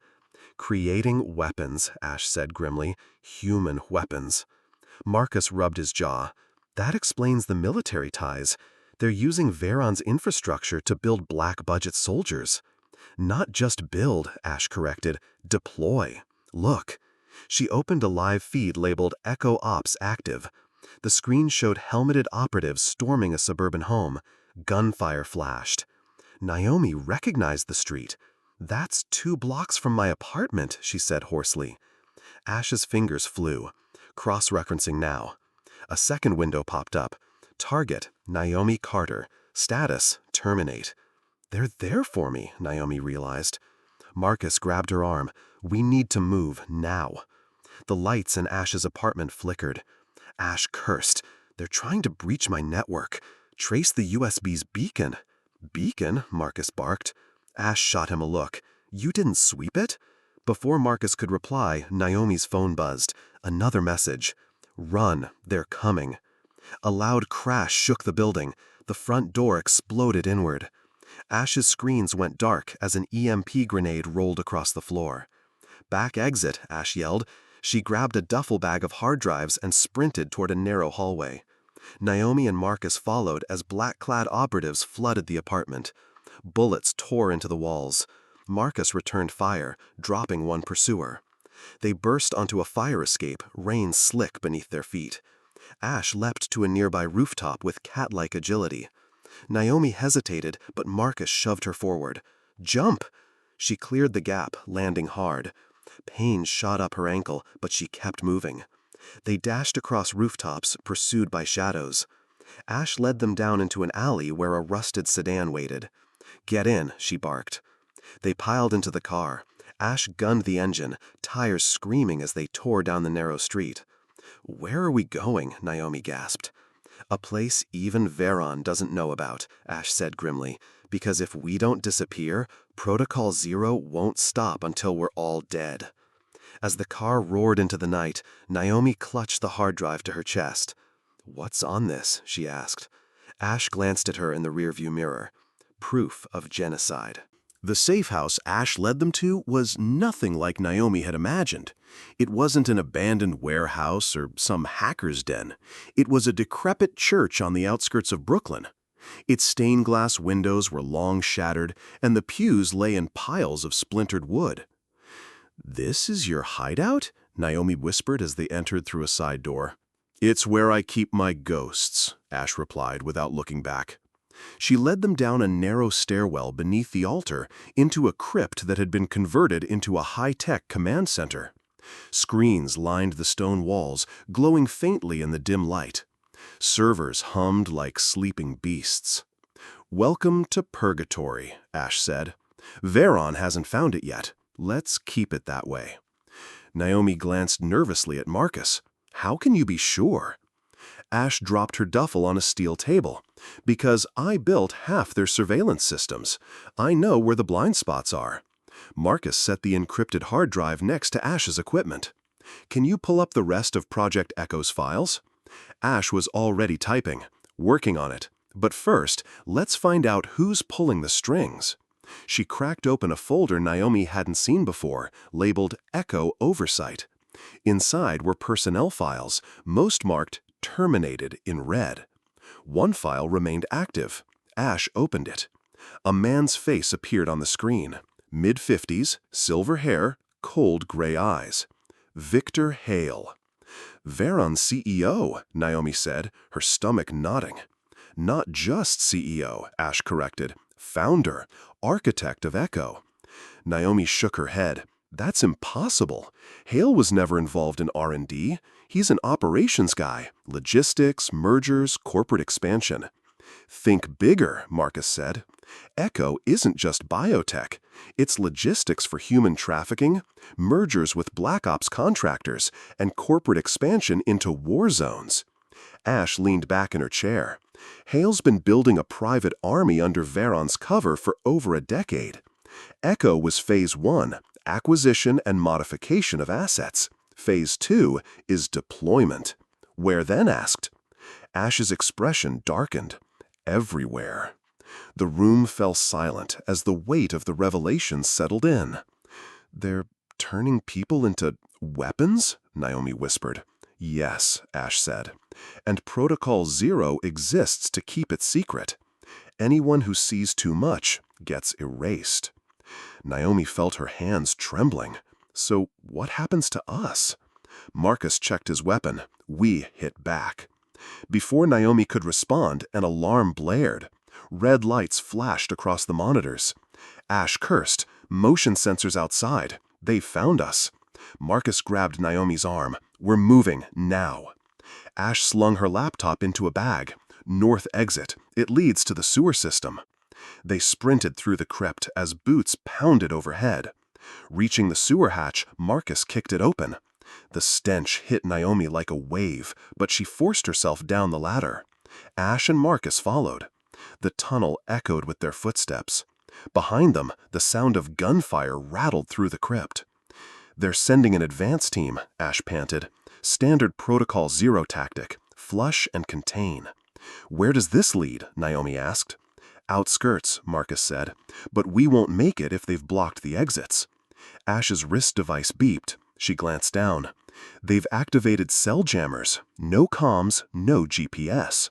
Creating weapons, Ash said grimly. Human weapons. Marcus rubbed his jaw. That explains the military ties. They're using Veyron's infrastructure to build black-budget soldiers. Not just build, Ash corrected. Deploy. Look. She opened a live feed labeled Echo Ops Active. The screen showed helmeted operatives storming a suburban home. Gunfire flashed. Naomi recognized the street. That's 2 blocks from my apartment, she said hoarsely. Ash's fingers flew. Cross-referencing now. A second window popped up. Target, Naomi Carter. Status, terminate. They're there for me, Naomi realized. Marcus grabbed her arm. We need to move, now. The lights in Ash's apartment flickered. Ash cursed. They're trying to breach my network. Trace the USB's beacon. Beacon? Marcus barked. Ash shot him a look. You didn't sweep it? Before Marcus could reply, Naomi's phone buzzed. Another message. Run, they're coming. A loud crash shook the building. The front door exploded inward. Ash's screens went dark as an EMP grenade rolled across the floor. Back exit, Ash yelled. She grabbed a duffel bag of hard drives and sprinted toward a narrow hallway. Naomi and Marcus followed as black-clad operatives flooded the apartment. Bullets tore into the walls. Marcus returned fire, dropping one pursuer. They burst onto a fire escape, rain slick beneath their feet. Ash leapt to a nearby rooftop with cat-like agility. Naomi hesitated, but Marcus shoved her forward. Jump! She cleared the gap, landing hard. Pain shot up her ankle, but she kept moving. They dashed across rooftops, pursued by shadows. Ash led them down into an alley where a rusted sedan waited. Get in, she barked. They piled into the car. Ash gunned the engine, tires screaming as they tore down the narrow street. Where are we going? Naomi gasped. A place even Veyron doesn't know about, Ash said grimly, because if we don't disappear, Protocol Zero won't stop until we're all dead. As the car roared into the night, Naomi clutched the hard drive to her chest. What's on this? She asked. Ash glanced at her in the rearview mirror. Proof of genocide. The safe house Ash led them to was nothing like Naomi had imagined. It wasn't an abandoned warehouse or some hacker's den. It was a decrepit church on the outskirts of Brooklyn. Its stained glass windows were long shattered, and the pews lay in piles of splintered wood. "This is your hideout?" Naomi whispered as they entered through a side door. "It's where I keep my ghosts," Ash replied without looking back. She led them down a narrow stairwell beneath the altar into a crypt that had been converted into a high-tech command center. Screens lined the stone walls, glowing faintly in the dim light. Servers hummed like sleeping beasts. "Welcome to Purgatory," Ash said. "Veyron hasn't found it yet. Let's keep it that way." Naomi glanced nervously at Marcus. "How can you be sure?" Ash dropped her duffel on a steel table. "Because I built half their surveillance systems. I know where the blind spots are." Marcus set the encrypted hard drive next to Ash's equipment. "Can you pull up the rest of Project Echo's files?" Ash was already typing, working on it. But first, let's find out who's pulling the strings. She cracked open a folder Naomi hadn't seen before, labeled Echo Oversight. Inside were personnel files, most marked Terminated in red. One file remained active. Ash opened it. A man's face appeared on the screen. Mid-50s, silver hair, cold gray eyes. Victor Hale. "Veyron's CEO," Naomi said, her stomach knotting. "Not just CEO," Ash corrected. "Founder, architect of Echo." Naomi shook her head. "That's impossible. Hale was never involved in R&D. He's an operations guy. Logistics, mergers, corporate expansion." "Think bigger," Marcus said. "Echo isn't just biotech. It's logistics for human trafficking, mergers with black ops contractors, and corporate expansion into war zones." Ash leaned back in her chair. Hale's been building a private army under Veyron's cover for over a decade. Echo was Phase 1, acquisition and modification of assets. Phase 2 is deployment. Where then, asked. Ash's expression darkened. Everywhere. The room fell silent as the weight of the revelation settled in. They're turning people into weapons? Naomi whispered. Yes, Ash said. And Protocol 0 exists to keep it secret. Anyone who sees too much gets erased. Naomi felt her hands trembling. So what happens to us? Marcus checked his weapon. We hit back. Before Naomi could respond, an alarm blared. Red lights flashed across the monitors. Ash cursed. Motion sensors outside. They found us. Marcus grabbed Naomi's arm. We're moving, now. Ash slung her laptop into a bag. North exit. It leads to the sewer system. They sprinted through the crypt as boots pounded overhead. Reaching the sewer hatch, Marcus kicked it open. The stench hit Naomi like a wave, but she forced herself down the ladder. Ash and Marcus followed. The tunnel echoed with their footsteps. Behind them, the sound of gunfire rattled through the crypt. They're sending an advance team, Ash panted. Standard Protocol 0 tactic. Flush and contain. Where does this lead? Naomi asked. Outskirts, Marcus said. But we won't make it if they've blocked the exits. Ash's wrist device beeped. She glanced down. They've activated cell jammers. No comms, no GPS.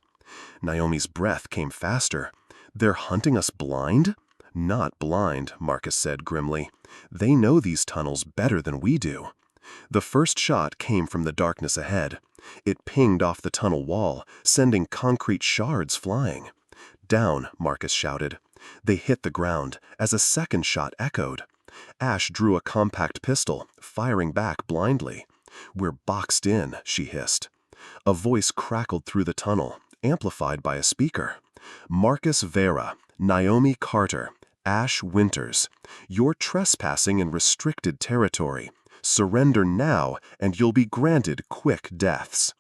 Naomi's breath came faster. They're hunting us blind? Not blind, Marcus said grimly. They know these tunnels better than we do. The first shot came from the darkness ahead. It pinged off the tunnel wall, sending concrete shards flying. Down, Marcus shouted. They hit the ground as a second shot echoed. Ash drew a compact pistol, firing back blindly. We're boxed in, she hissed. A voice crackled through the tunnel, amplified by a speaker. Marcus Vera, Naomi Carter, Ash Winters. You're trespassing in restricted territory. Surrender now, and you'll be granted quick deaths.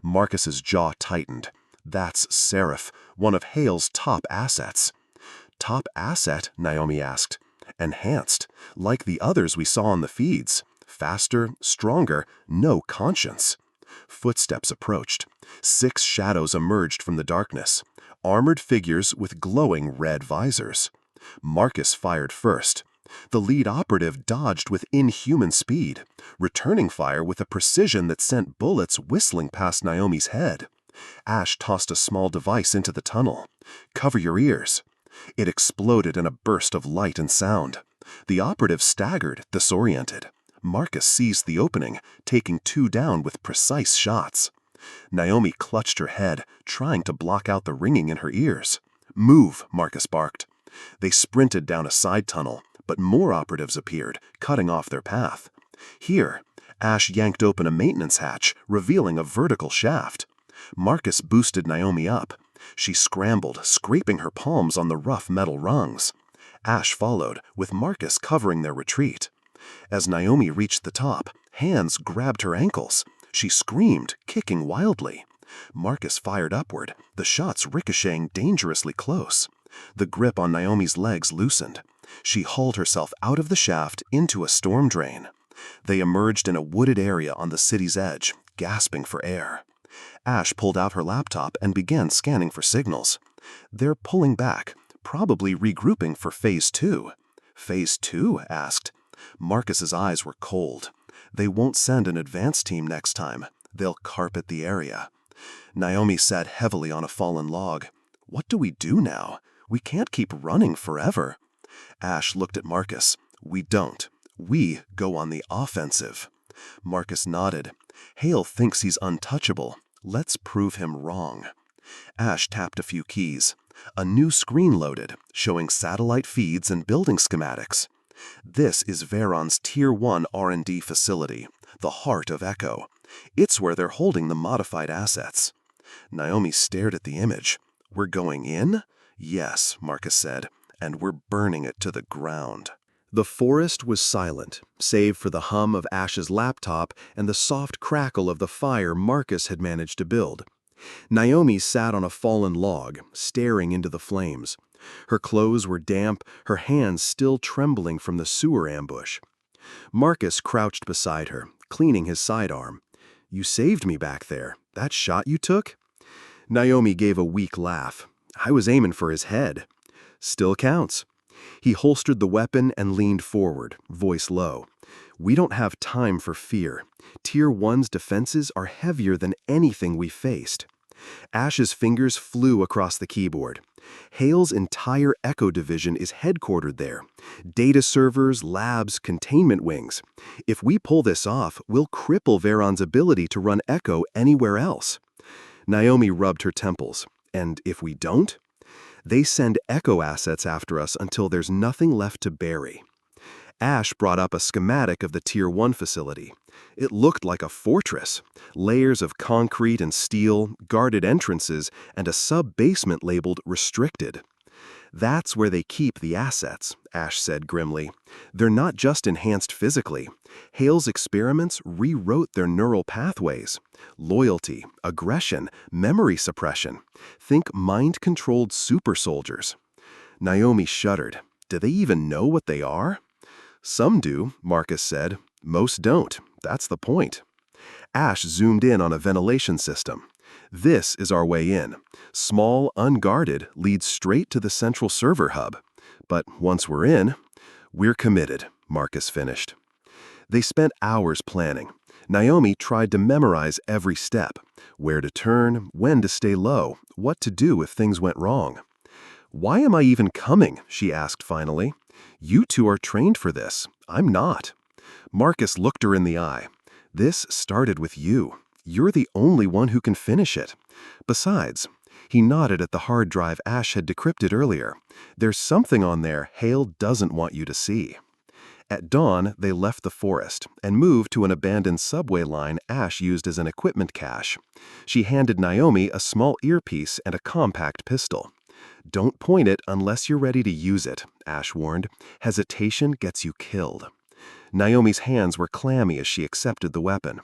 Marcus's jaw tightened. That's Seraph, one of Hale's top assets. Top asset? Naomi asked. Enhanced, like the others we saw on the feeds. Faster, stronger, no conscience. Footsteps approached. 6 shadows emerged from the darkness. Armored figures with glowing red visors. Marcus fired first. The lead operative dodged with inhuman speed, returning fire with a precision that sent bullets whistling past Naomi's head. Ash tossed a small device into the tunnel. Cover your ears. It exploded in a burst of light and sound. The operative staggered, disoriented. Marcus seized the opening, taking 2 down with precise shots. Naomi clutched her head, trying to block out the ringing in her ears. Move, Marcus barked. They sprinted down a side tunnel, but more operatives appeared, cutting off their path. Here, Ash yanked open a maintenance hatch, revealing a vertical shaft. Marcus boosted Naomi up. She scrambled, scraping her palms on the rough metal rungs. Ash followed, with Marcus covering their retreat. As Naomi reached the top, hands grabbed her ankles. She screamed, kicking wildly. Marcus fired upward, the shots ricocheting dangerously close. The grip on Naomi's legs loosened. She hauled herself out of the shaft into a storm drain. They emerged in a wooded area on the city's edge, gasping for air. Ash pulled out her laptop and began scanning for signals. They're pulling back, probably regrouping for Phase 2. Phase 2? Asked. Marcus's eyes were cold. They won't send an advance team next time. They'll carpet the area. Naomi sat heavily on a fallen log. What do we do now? We can't keep running forever. Ash looked at Marcus. We don't. We go on the offensive. Marcus nodded. Hale thinks he's untouchable. Let's prove him wrong. Ash tapped a few keys. A new screen loaded, showing satellite feeds and building schematics. This is Veyron's Tier 1 R&D facility, the heart of Echo. It's where they're holding the modified assets. Naomi stared at the image. We're going in? Yes, Marcus said, and we're burning it to the ground. The forest was silent, save for the hum of Ash's laptop and the soft crackle of the fire Marcus had managed to build. Naomi sat on a fallen log, staring into the flames. Her clothes were damp, her hands still trembling from the sewer ambush. Marcus crouched beside her, cleaning his sidearm. "You saved me back there. That shot you took?" Naomi gave a weak laugh. "I was aiming for his head." "Still counts." He holstered the weapon and leaned forward, voice low. "We don't have time for fear. Tier 1's defenses are heavier than anything we faced." Ash's fingers flew across the keyboard. Hale's entire Echo division is headquartered there. Data servers, labs, containment wings. If we pull this off, we'll cripple Veyron's ability to run Echo anywhere else. Naomi rubbed her temples. "And if we don't?" "They send Echo assets after us until there's nothing left to bury." Ash brought up a schematic of the Tier 1 facility. It looked like a fortress. Layers of concrete and steel, guarded entrances, and a sub-basement labeled restricted. "That's where they keep the assets," Ash said grimly. "They're not just enhanced physically. Hale's experiments rewrote their neural pathways. Loyalty, aggression, memory suppression. Think mind-controlled super soldiers." Naomi shuddered. "Do they even know what they are?" "Some do," Marcus said. "Most don't. That's the point." Ash zoomed in on a ventilation system. "This is our way in. Small, unguarded, leads straight to the central server hub. But once we're in, we're committed," Marcus finished. They spent hours planning. Naomi tried to memorize every step. Where to turn, when to stay low, what to do if things went wrong. "Why am I even coming?" she asked finally. "You two are trained for this. I'm not." Marcus looked her in the eye. "This started with you. You're the only one who can finish it. Besides," he nodded at the hard drive Ash had decrypted earlier, "there's something on there Hale doesn't want you to see." At dawn, they left the forest and moved to an abandoned subway line Ash used as an equipment cache. She handed Naomi a small earpiece and a compact pistol. "Don't point it unless you're ready to use it," Ash warned. "Hesitation gets you killed." Naomi's hands were clammy as she accepted the weapon.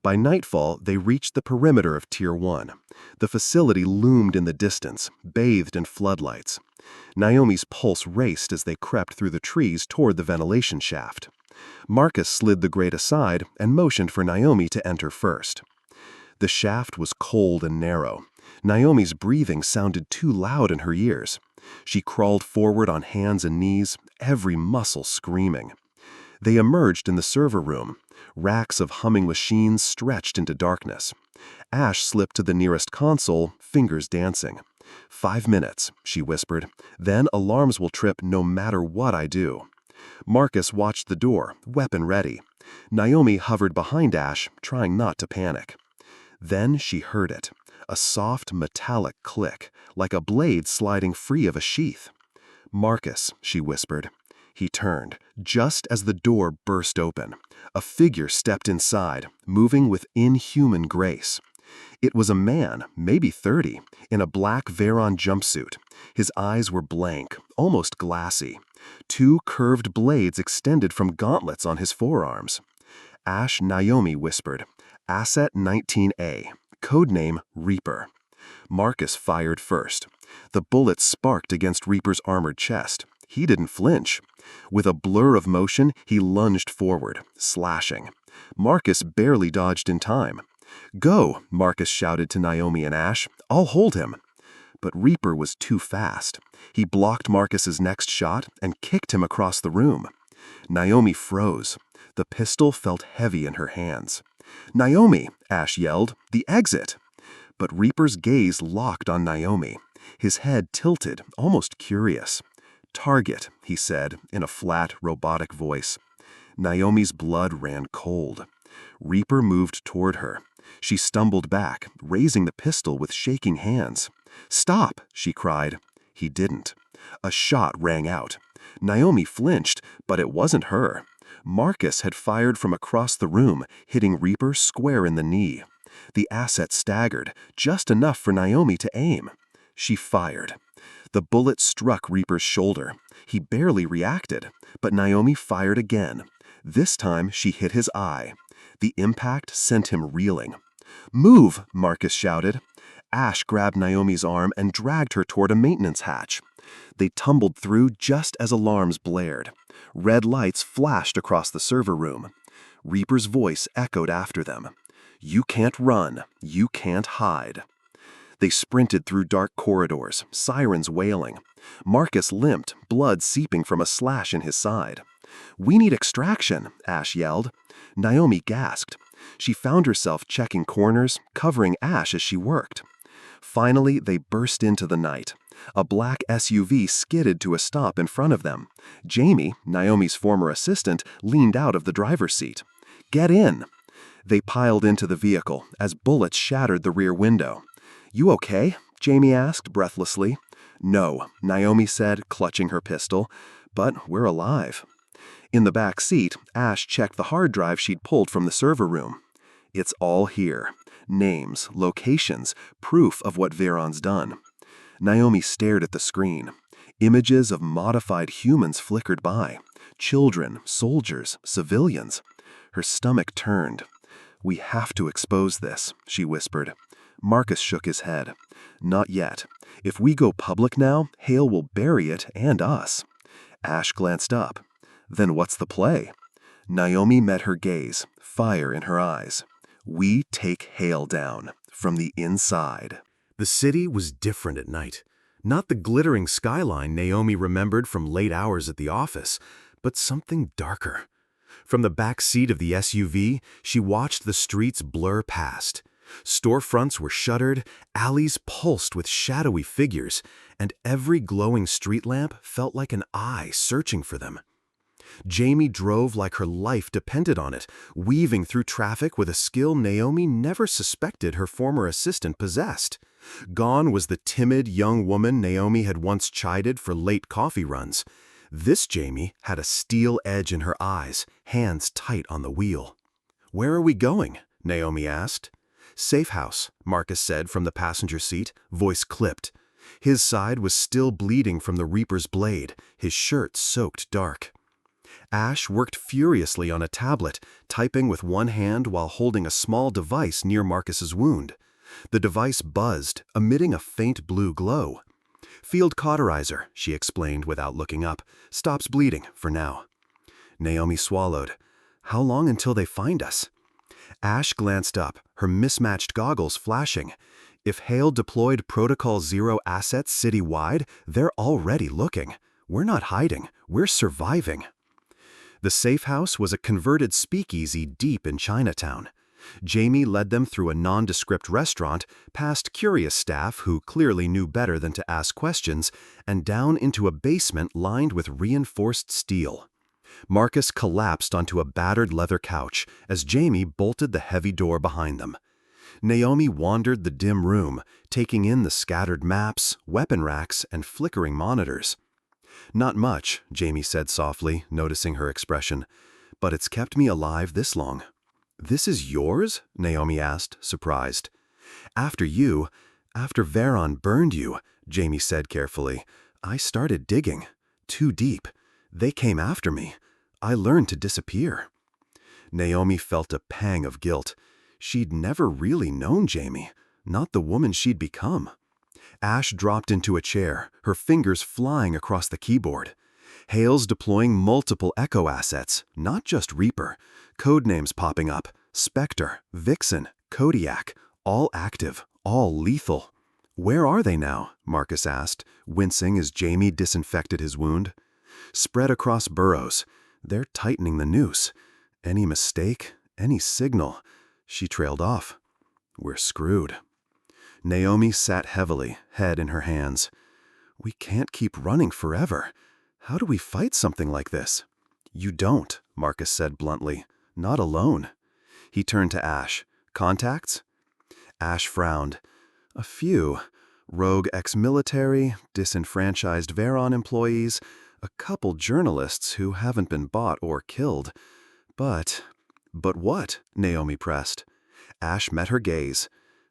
By nightfall, they reached the perimeter of Tier 1. The facility loomed in the distance, bathed in floodlights. Naomi's pulse raced as they crept through the trees toward the ventilation shaft. Marcus slid the grate aside and motioned for Naomi to enter first. The shaft was cold and narrow. Naomi's breathing sounded too loud in her ears. She crawled forward on hands and knees, every muscle screaming. They emerged in the server room. Racks of humming machines stretched into darkness. Ash slipped to the nearest console, fingers dancing. 5 minutes, she whispered. "Then alarms will trip no matter what I do." Marcus watched the door, weapon ready. Naomi hovered behind Ash, trying not to panic. Then she heard it. A soft, metallic click, like a blade sliding free of a sheath. "Marcus," she whispered. He turned, just as the door burst open. A figure stepped inside, moving with inhuman grace. It was a man, maybe 30, in a black Veyron jumpsuit. His eyes were blank, almost glassy. 2 curved blades extended from gauntlets on his forearms. Ash Naomi whispered, "Asset 19A, codename Reaper." Marcus fired first. The bullet sparked against Reaper's armored chest. He didn't flinch. With a blur of motion, he lunged forward, slashing. Marcus barely dodged in time. "Go," Marcus shouted to Naomi and Ash. "I'll hold him." But Reaper was too fast. He blocked Marcus's next shot and kicked him across the room. Naomi froze. The pistol felt heavy in her hands. "Naomi," Ash yelled, "the exit." But Reaper's gaze locked on Naomi. His head tilted, almost curious. "Target," he said, in a flat, robotic voice. Naomi's blood ran cold. Reaper moved toward her. She stumbled back, raising the pistol with shaking hands. "Stop!" she cried. He didn't. A shot rang out. Naomi flinched, but it wasn't her. Marcus had fired from across the room, hitting Reaper square in the knee. The asset staggered, just enough for Naomi to aim. She fired. The bullet struck Reaper's shoulder. He barely reacted, but Naomi fired again. This time she hit his eye. The impact sent him reeling. "Move!" Marcus shouted. Ash grabbed Naomi's arm and dragged her toward a maintenance hatch. They tumbled through just as alarms blared. Red lights flashed across the server room. Reaper's voice echoed after them. "You can't run. You can't hide." They sprinted through dark corridors, sirens wailing. Marcus limped, blood seeping from a slash in his side. "We need extraction," Ash yelled. Naomi gasped. She found herself checking corners, covering Ash as she worked. Finally, they burst into the night. A black SUV skidded to a stop in front of them. Jamie, Naomi's former assistant, leaned out of the driver's seat. "Get in!" They piled into the vehicle as bullets shattered the rear window. "You okay?" Jamie asked breathlessly. "No," Naomi said, clutching her pistol, "but we're alive." In the back seat, Ash checked the hard drive she'd pulled from the server room. "It's all here. Names, locations, proof of what Veyron's done." Naomi stared at the screen. Images of modified humans flickered by. Children, soldiers, civilians. Her stomach turned. "We have to expose this," she whispered. Marcus shook his head. "Not yet. If we go public now, Hale will bury it and us." Ash glanced up. "Then what's the play?" Naomi met her gaze, fire in her eyes. "We take Hale down, from the inside." The city was different at night. Not the glittering skyline Naomi remembered from late hours at the office, but something darker. From the back seat of the SUV, she watched the streets blur past. Storefronts were shuttered, alleys pulsed with shadowy figures, and every glowing street lamp felt like an eye searching for them. Jamie drove like her life depended on it, weaving through traffic with a skill Naomi never suspected her former assistant possessed. Gone was the timid young woman Naomi had once chided for late coffee runs. This Jamie had a steel edge in her eyes, hands tight on the wheel. "Where are we going?" Naomi asked. "Safe house," Marcus said from the passenger seat, voice clipped. His side was still bleeding from the Reaper's blade, his shirt soaked dark. Ash worked furiously on a tablet, typing with one hand while holding a small device near Marcus's wound. The device buzzed, emitting a faint blue glow. "Field cauterizer," she explained without looking up. "Stops bleeding, for now." Naomi swallowed. "How long until they find us?" Ash glanced up, her mismatched goggles flashing. "If Hale deployed Protocol Zero assets citywide, they're already looking. We're not hiding, we're surviving." The safe house was a converted speakeasy deep in Chinatown. Jamie led them through a nondescript restaurant, past curious staff who clearly knew better than to ask questions, and down into a basement lined with reinforced steel. Marcus collapsed onto a battered leather couch as Jamie bolted the heavy door behind them. Naomi wandered the dim room, taking in the scattered maps, weapon racks, and flickering monitors. "Not much," Jamie said softly, noticing her expression, "but it's kept me alive this long." "This is yours?" Naomi asked, surprised. After Veyron burned you," Jamie said carefully, "I started digging. Too deep. They came after me. I learned to disappear." Naomi felt a pang of guilt. She'd never really known Jamie, not the woman she'd become. Ash dropped into a chair, her fingers flying across the keyboard. Hale's deploying multiple Echo assets, not just Reaper. Codenames popping up: Spectre, Vixen, Kodiak, all active, all lethal. "Where are they now?" Marcus asked, wincing as Jamie disinfected his wound. "Spread across burrows. They're tightening the noose. Any mistake, any signal." She trailed off. "We're screwed." Naomi sat heavily, head in her hands. "We can't keep running forever. How do we fight something like this?" "You don't," Marcus said bluntly. "Not alone." He turned to Ash. "Contacts?" Ash frowned. "A few. Rogue ex-military, disenfranchised Veyron employees, a couple journalists who haven't been bought or killed. But what?" Naomi pressed. Ash met her gaze.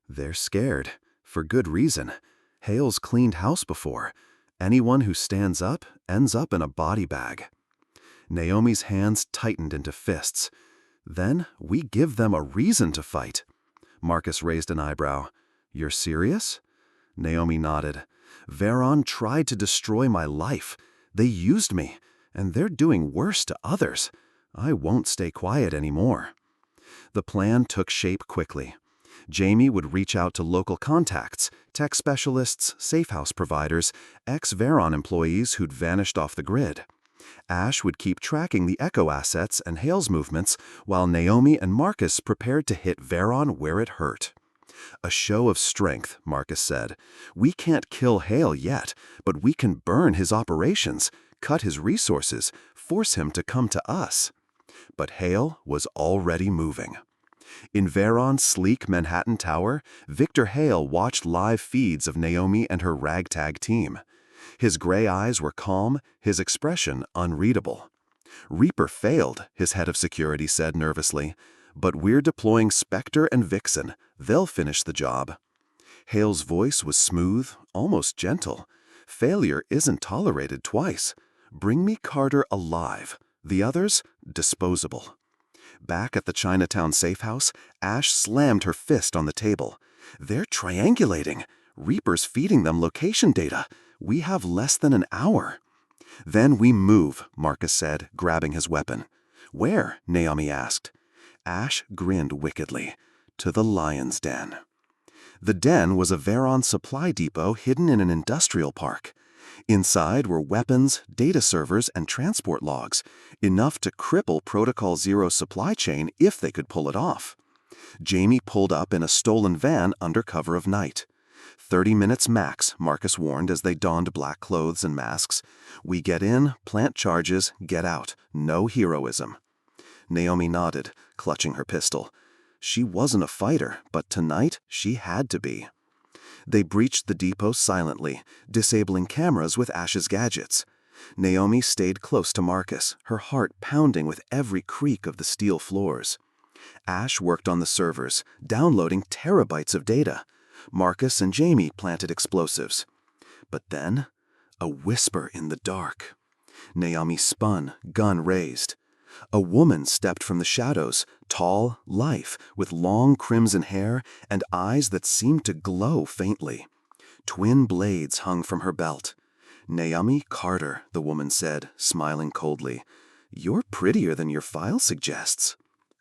"They're scared. For good reason. Hale's cleaned house before. Anyone who stands up ends up in a body bag." Naomi's hands tightened into fists. "Then we give them a reason to fight." Marcus raised an eyebrow. You're serious? Naomi nodded. Veyron tried to destroy my life. They used me, and they're doing worse to others. I won't stay quiet anymore. The plan took shape quickly. Jamie would reach out to local contacts, tech specialists, safe house providers, ex-Veyron employees who'd vanished off the grid. Ash would keep tracking the Echo assets and Hale's movements, while Naomi and Marcus prepared to hit Veyron where it hurt. A show of strength, Marcus said. We can't kill Hale yet, but we can burn his operations, cut his resources, force him to come to us. But Hale was already moving. In Veyron's sleek Manhattan tower, Victor Hale watched live feeds of Naomi and her ragtag team. His gray eyes were calm, his expression unreadable. Reaper failed, his head of security said nervously, but we're deploying Spectre and Vixen. They'll finish the job. Hale's voice was smooth, almost gentle. Failure isn't tolerated twice. Bring me Carter alive. The others, disposable. Back at the Chinatown safe house, Ash slammed her fist on the table. They're triangulating. Reaper's feeding them location data. We have less than an hour. Then we move, Marcus said, grabbing his weapon. Where? Naomi asked. Ash grinned wickedly. To the lion's den. The den was a Veyron supply depot hidden in an industrial park. Inside were weapons, data servers, and transport logs, enough to cripple Protocol Zero's supply chain if they could pull it off. Jamie pulled up in a stolen van under cover of night. 30 minutes max, Marcus warned as they donned black clothes and masks. We get in, plant charges, get out. No heroism. Naomi nodded, clutching her pistol. She wasn't a fighter, but tonight she had to be. They breached the depot silently, disabling cameras with Ash's gadgets. Naomi stayed close to Marcus, her heart pounding with every creak of the steel floors. Ash worked on the servers, downloading terabytes of data. Marcus and Jamie planted explosives. But then, a whisper in the dark. Naomi spun, gun raised. A woman stepped from the shadows, tall, lithe, with long crimson hair and eyes that seemed to glow faintly. Twin blades hung from her belt. Naomi Carter, the woman said, smiling coldly. You're prettier than your file suggests.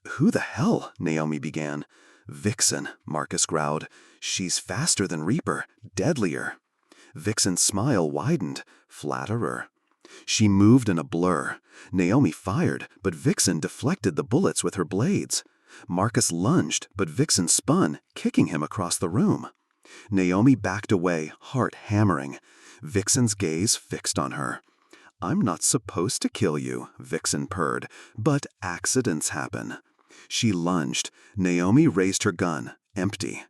Who the hell? Naomi began. Vixen, Marcus growled. She's faster than Reaper, deadlier. Vixen's smile widened. Flatterer. She moved in a blur. Naomi fired, but Vixen deflected the bullets with her blades. Marcus lunged, but Vixen spun, kicking him across the room. Naomi backed away, heart hammering. Vixen's gaze fixed on her. I'm not supposed to kill you, Vixen purred, but accidents happen. She lunged. Naomi raised her gun, empty.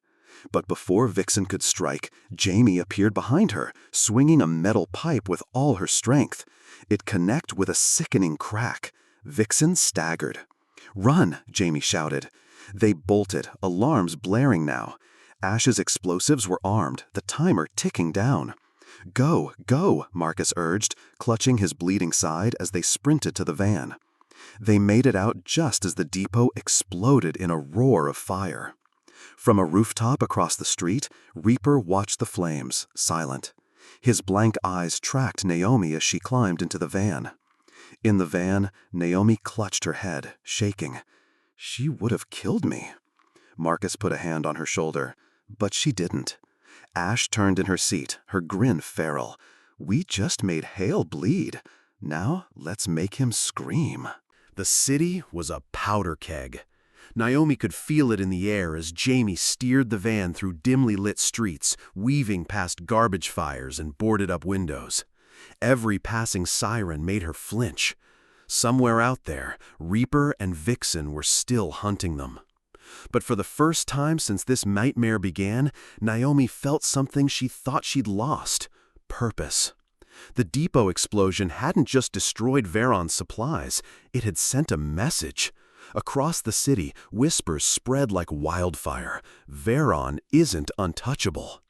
But before Vixen could strike, Jamie appeared behind her, swinging a metal pipe with all her strength. It connected with a sickening crack. Vixen staggered. Run, Jamie shouted. They bolted, alarms blaring now. Ash's explosives were armed, the timer ticking down. Go, go, Marcus urged, clutching his bleeding side as they sprinted to the van. They made it out just as the depot exploded in a roar of fire. From a rooftop across the street, Reaper watched the flames, silent. His blank eyes tracked Naomi as she climbed into the van. In the van, Naomi clutched her head, shaking. She would have killed me. Marcus put a hand on her shoulder, but she didn't. Ash turned in her seat, her grin feral. We just made Hale bleed. Now let's make him scream. The city was a powder keg. Naomi could feel it in the air as Jamie steered the van through dimly lit streets, weaving past garbage fires and boarded-up windows. Every passing siren made her flinch. Somewhere out there, Reaper and Vixen were still hunting them. But for the first time since this nightmare began, Naomi felt something she thought she'd lost: purpose. The depot explosion hadn't just destroyed Veyron's supplies, it had sent a message. Across the city, whispers spread like wildfire. Veyron isn't untouchable.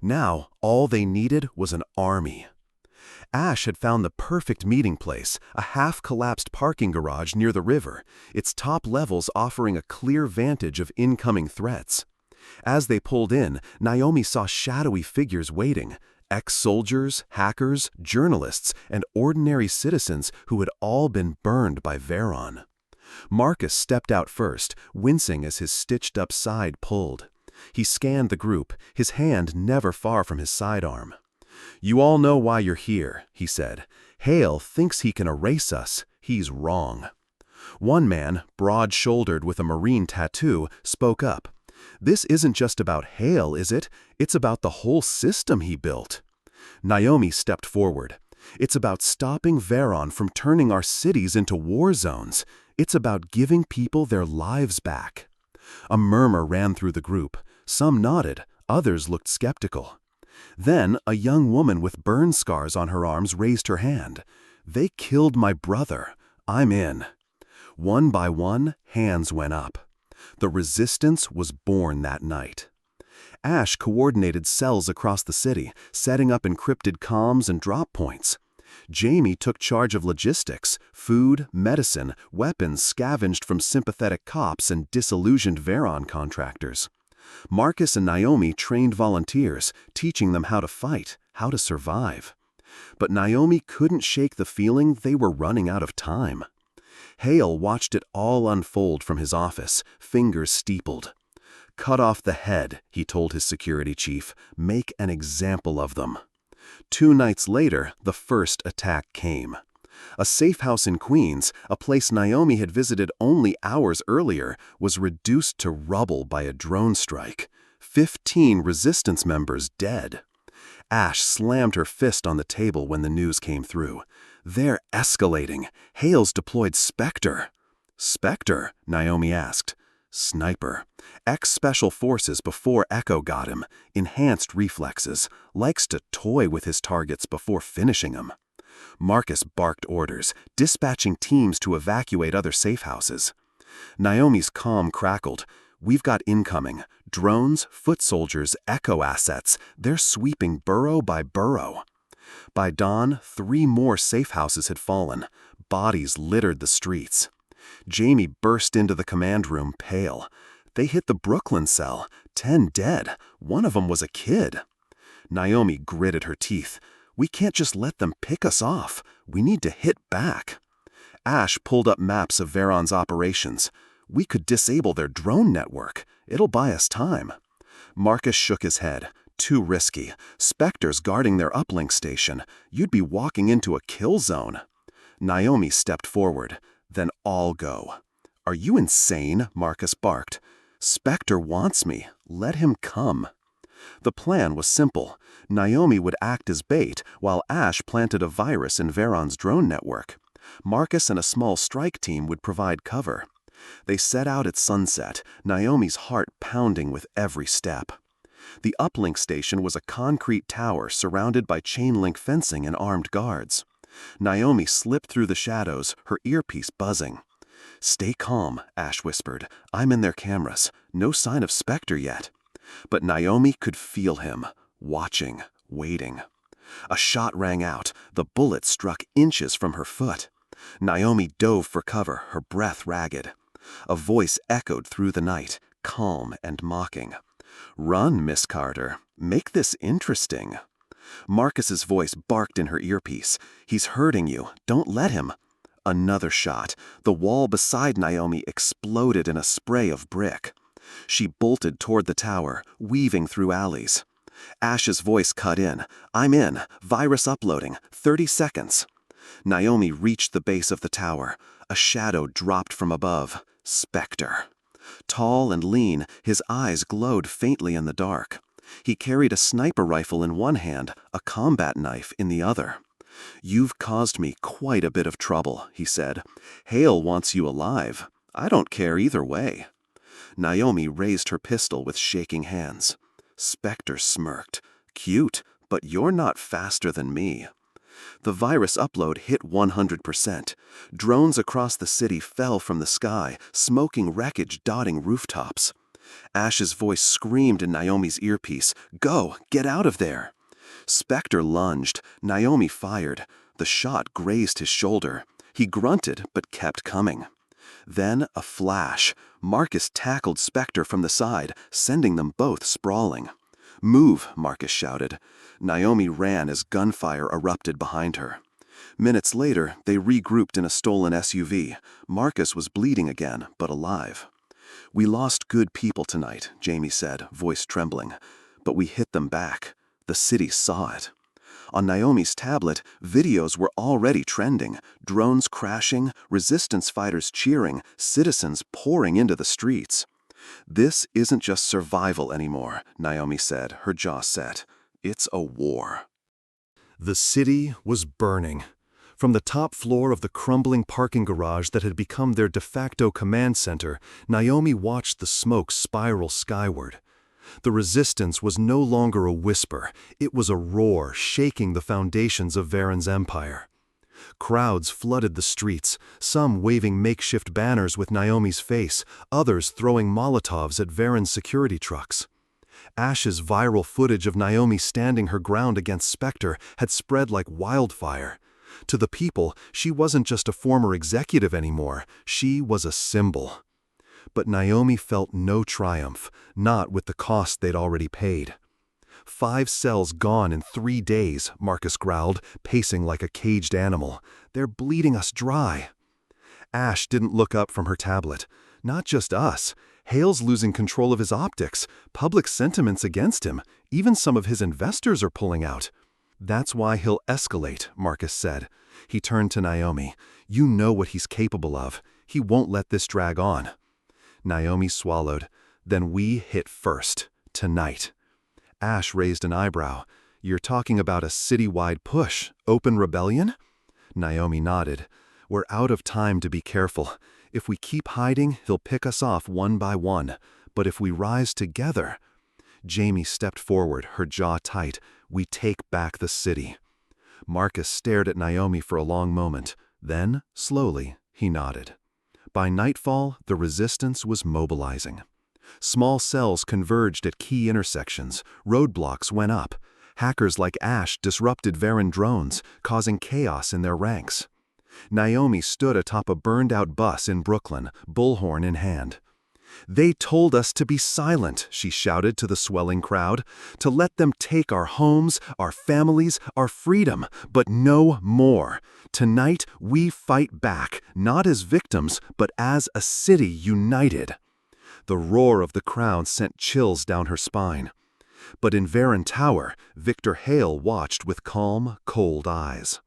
Now, all they needed was an army. Ash had found the perfect meeting place, a half-collapsed parking garage near the river, its top levels offering a clear vantage of incoming threats. As they pulled in, Naomi saw shadowy figures waiting. Ex-soldiers, hackers, journalists, and ordinary citizens who had all been burned by Veyron. Marcus stepped out first, wincing as his stitched-up side pulled. He scanned the group, his hand never far from his sidearm. "You all know why you're here," he said. "Hale thinks he can erase us. He's wrong." One man, broad-shouldered with a Marine tattoo, spoke up. "This isn't just about Hale, is it? It's about the whole system he built." Naomi stepped forward. "It's about stopping Veyron from turning our cities into war zones. It's about giving people their lives back." A murmur ran through the group. Some nodded, others looked skeptical. Then a young woman with burn scars on her arms raised her hand. "They killed my brother. I'm in." One by one, hands went up. The resistance was born that night. Ash coordinated cells across the city, setting up encrypted comms and drop points. Jamie took charge of logistics, food, medicine, weapons scavenged from sympathetic cops and disillusioned Veyron contractors. Marcus and Naomi trained volunteers, teaching them how to fight, how to survive. But Naomi couldn't shake the feeling they were running out of time. Hale watched it all unfold from his office, fingers steepled. "Cut off the head," he told his security chief. "Make an example of them." 2 nights later, the first attack came. A safe house in Queens, a place Naomi had visited only hours earlier, was reduced to rubble by a drone strike. 15 resistance members dead. Ash slammed her fist on the table when the news came through. "They're escalating. Hale's deployed Spectre." "Spectre?" Naomi asked. "Sniper. Ex-Special Forces before Echo got him. Enhanced reflexes. Likes to toy with his targets before finishing them." Marcus barked orders, dispatching teams to evacuate other safe houses. Naomi's calm crackled. "We've got incoming. Drones, foot soldiers, Echo assets. They're sweeping borough by borough." By dawn, 3 more safe houses had fallen. Bodies littered the streets. Jamie burst into the command room, pale. "They hit the Brooklyn cell. 10 dead. One of them was a kid." Naomi gritted her teeth. "We can't just let them pick us off. We need to hit back." Ash pulled up maps of Veyron's operations. "We could disable their drone network. It'll buy us time." Marcus shook his head. "Too risky. Spectre's guarding their uplink station. You'd be walking into a kill zone." Naomi stepped forward. "Then I'll go." "Are you insane?" Marcus barked. "Spectre wants me. Let him come." The plan was simple. Naomi would act as bait while Ash planted a virus in Veyron's drone network. Marcus and a small strike team would provide cover. They set out at sunset, Naomi's heart pounding with every step. The uplink station was a concrete tower surrounded by chain-link fencing and armed guards. Naomi slipped through the shadows, her earpiece buzzing. "Stay calm," Ash whispered. "I'm in their cameras. No sign of Spectre yet." But Naomi could feel him, watching, waiting. A shot rang out. The bullet struck inches from her foot. Naomi dove for cover, her breath ragged. A voice echoed through the night, calm and mocking. "Run, Miss Carter. Make this interesting." Marcus's voice barked in her earpiece. "He's hurting you. Don't let him." Another shot. The wall beside Naomi exploded in a spray of brick. She bolted toward the tower, weaving through alleys. Ash's voice cut in. "I'm in. Virus uploading. 30 seconds." Naomi reached the base of the tower. A shadow dropped from above. Spectre. Tall and lean, his eyes glowed faintly in the dark. He carried a sniper rifle in one hand, a combat knife in the other. "You've caused me quite a bit of trouble," he said. "Hale wants you alive. I don't care either way." Naomi raised her pistol with shaking hands. Spectre smirked. "Cute, but you're not faster than me." The virus upload hit 100%. Drones across the city fell from the sky, smoking wreckage dotting rooftops. Ash's voice screamed in Naomi's earpiece, "Go, get out of there." Spectre lunged. Naomi fired. The shot grazed his shoulder. He grunted, but kept coming. Then a flash. Marcus tackled Spectre from the side, sending them both sprawling. "Move," Marcus shouted. Naomi ran as gunfire erupted behind her. Minutes later, they regrouped in a stolen SUV. Marcus was bleeding again, but alive. "We lost good people tonight," Jamie said, voice trembling. "But we hit them back. The city saw it." On Naomi's tablet, videos were already trending. Drones crashing, resistance fighters cheering, citizens pouring into the streets. "This isn't just survival anymore," Naomi said, her jaw set. "It's a war." The city was burning. From the top floor of the crumbling parking garage that had become their de facto command center, Naomi watched the smoke spiral skyward. The resistance was no longer a whisper, it was a roar shaking the foundations of Veyron's empire. Crowds flooded the streets, some waving makeshift banners with Naomi's face, others throwing Molotovs at Veyron's security trucks. Ash's viral footage of Naomi standing her ground against Spectre had spread like wildfire. To the people, she wasn't just a former executive anymore, she was a symbol. But Naomi felt no triumph, not with the cost they'd already paid. 5 cells gone in 3 days, Marcus growled, pacing like a caged animal. "They're bleeding us dry." Ash didn't look up from her tablet. "Not just us. Hale's losing control of his optics. Public sentiment's against him. Even some of his investors are pulling out." "That's why he'll escalate," Marcus said. He turned to Naomi. "You know what he's capable of. He won't let this drag on." Naomi swallowed. "Then we hit first. Tonight." Ash raised an eyebrow. "You're talking about a citywide push? Open rebellion?" Naomi nodded. "We're out of time to be careful. If we keep hiding, he'll pick us off one by one. But if we rise together—" Jamie stepped forward, her jaw tight. "We take back the city." Marcus stared at Naomi for a long moment. Then, slowly, he nodded. By nightfall, the resistance was mobilizing. Small cells converged at key intersections. Roadblocks went up. Hackers like Ash disrupted Veyron drones, causing chaos in their ranks. Naomi stood atop a burned-out bus in Brooklyn, bullhorn in hand. "They told us to be silent," she shouted to the swelling crowd, "to let them take our homes, our families, our freedom, but no more. Tonight, we fight back, not as victims, but as a city united." The roar of the crowd sent chills down her spine. But in Veyron Tower, Victor Hale watched with calm, cold eyes.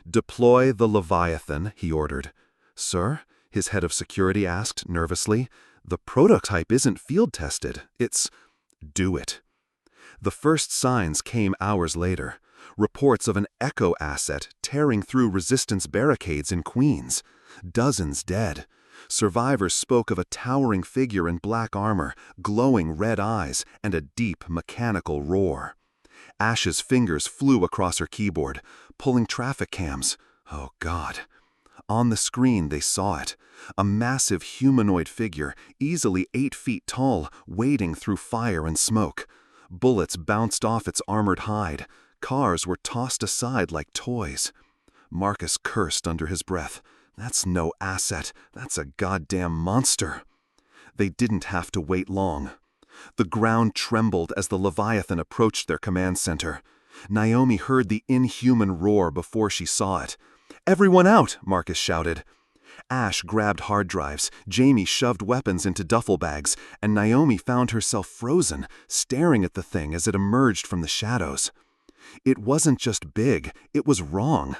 "Deploy the Leviathan," he ordered. "Sir?" his head of security asked nervously. "The prototype isn't field-tested. It's—" "Do it." The first signs came hours later. Reports of an Echo asset tearing through resistance barricades in Queens. Dozens dead. Survivors spoke of a towering figure in black armor, glowing red eyes, and a deep mechanical roar. Ash's fingers flew across her keyboard, pulling traffic cams. Oh, God. On the screen, they saw it. A massive humanoid figure, easily 8 feet tall, wading through fire and smoke. Bullets bounced off its armored hide. Cars were tossed aside like toys. Marcus cursed under his breath. "That's no asset. That's a goddamn monster." They didn't have to wait long. The ground trembled as the Leviathan approached their command center. Naomi heard the inhuman roar before she saw it. "Everyone out!" Marcus shouted. Ash grabbed hard drives, Jamie shoved weapons into duffel bags, and Naomi found herself frozen, staring at the thing as it emerged from the shadows. It wasn't just big, it was wrong.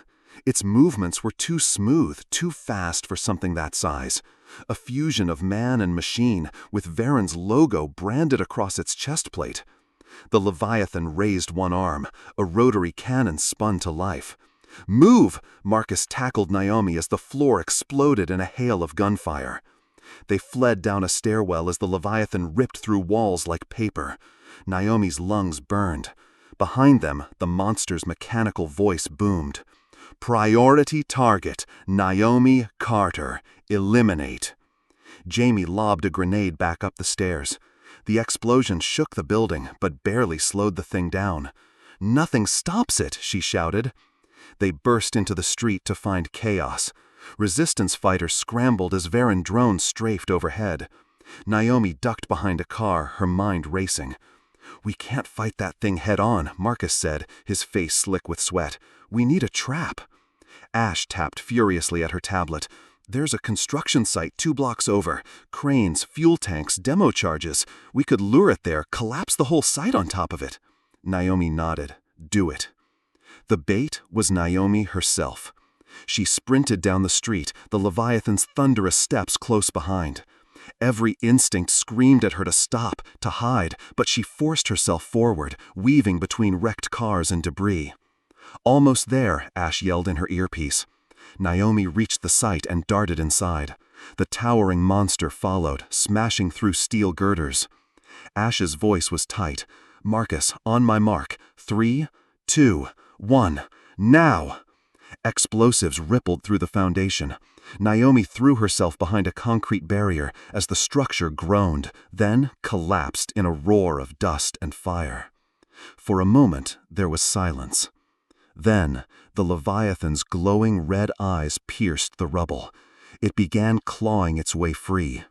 Its movements were too smooth, too fast for something that size. A fusion of man and machine, with Veyron's logo branded across its chest plate. The Leviathan raised one arm. A rotary cannon spun to life. "Move!" Marcus tackled Naomi as the floor exploded in a hail of gunfire. They fled down a stairwell as the Leviathan ripped through walls like paper. Naomi's lungs burned. Behind them, the monster's mechanical voice boomed. "Priority target, Naomi Carter. Eliminate." Jamie lobbed a grenade back up the stairs. The explosion shook the building, but barely slowed the thing down. "Nothing stops it," she shouted. They burst into the street to find chaos. Resistance fighters scrambled as Veyron drones strafed overhead. Naomi ducked behind a car, her mind racing. "We can't fight that thing head-on," Marcus said, his face slick with sweat. "We need a trap." Ash tapped furiously at her tablet. "There's a construction site 2 blocks over. Cranes, fuel tanks, demo charges. We could lure it there, collapse the whole site on top of it." Naomi nodded. "Do it." The bait was Naomi herself. She sprinted down the street, the Leviathan's thunderous steps close behind. Every instinct screamed at her to stop, to hide, but she forced herself forward, weaving between wrecked cars and debris. "Almost there," Ash yelled in her earpiece. Naomi reached the site and darted inside. The towering monster followed, smashing through steel girders. Ash's voice was tight. "Marcus, on my mark. 3, 2, 1, now!" Explosives rippled through the foundation. Naomi threw herself behind a concrete barrier as the structure groaned, then collapsed in a roar of dust and fire. For a moment, there was silence. Then, the Leviathan's glowing red eyes pierced the rubble. It began clawing its way free.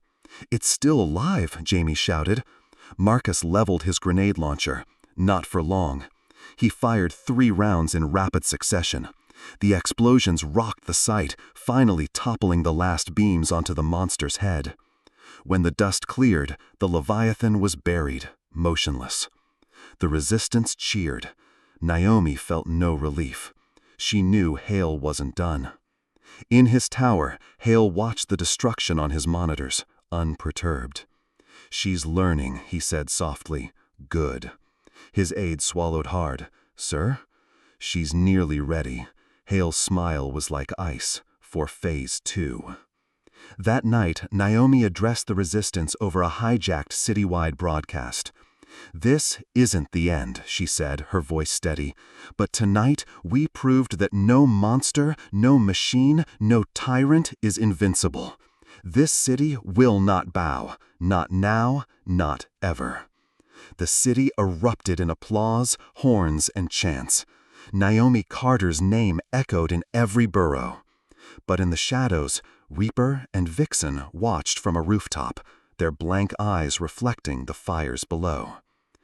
"It's still alive," Jamie shouted. Marcus leveled his grenade launcher. Not for long. He fired 3 rounds in rapid succession. The explosions rocked the site, finally toppling the last beams onto the monster's head. When the dust cleared, the Leviathan was buried, motionless. The resistance cheered. Naomi felt no relief. She knew Hale wasn't done. In his tower, Hale watched the destruction on his monitors, unperturbed. "She's learning," he said softly. "Good." His aide swallowed hard. "Sir?" "She's nearly ready." Hale's smile was like ice, for Phase 2. That night, Naomi addressed the resistance over a hijacked citywide broadcast. "This isn't the end," she said, her voice steady. "But tonight, we proved that no monster, no machine, no tyrant is invincible. This city will not bow. Not now, not ever." The city erupted in applause, horns, and chants. Naomi Carter's name echoed in every borough. But in the shadows, Reaper and Vixen watched from a rooftop, their blank eyes reflecting the fires below.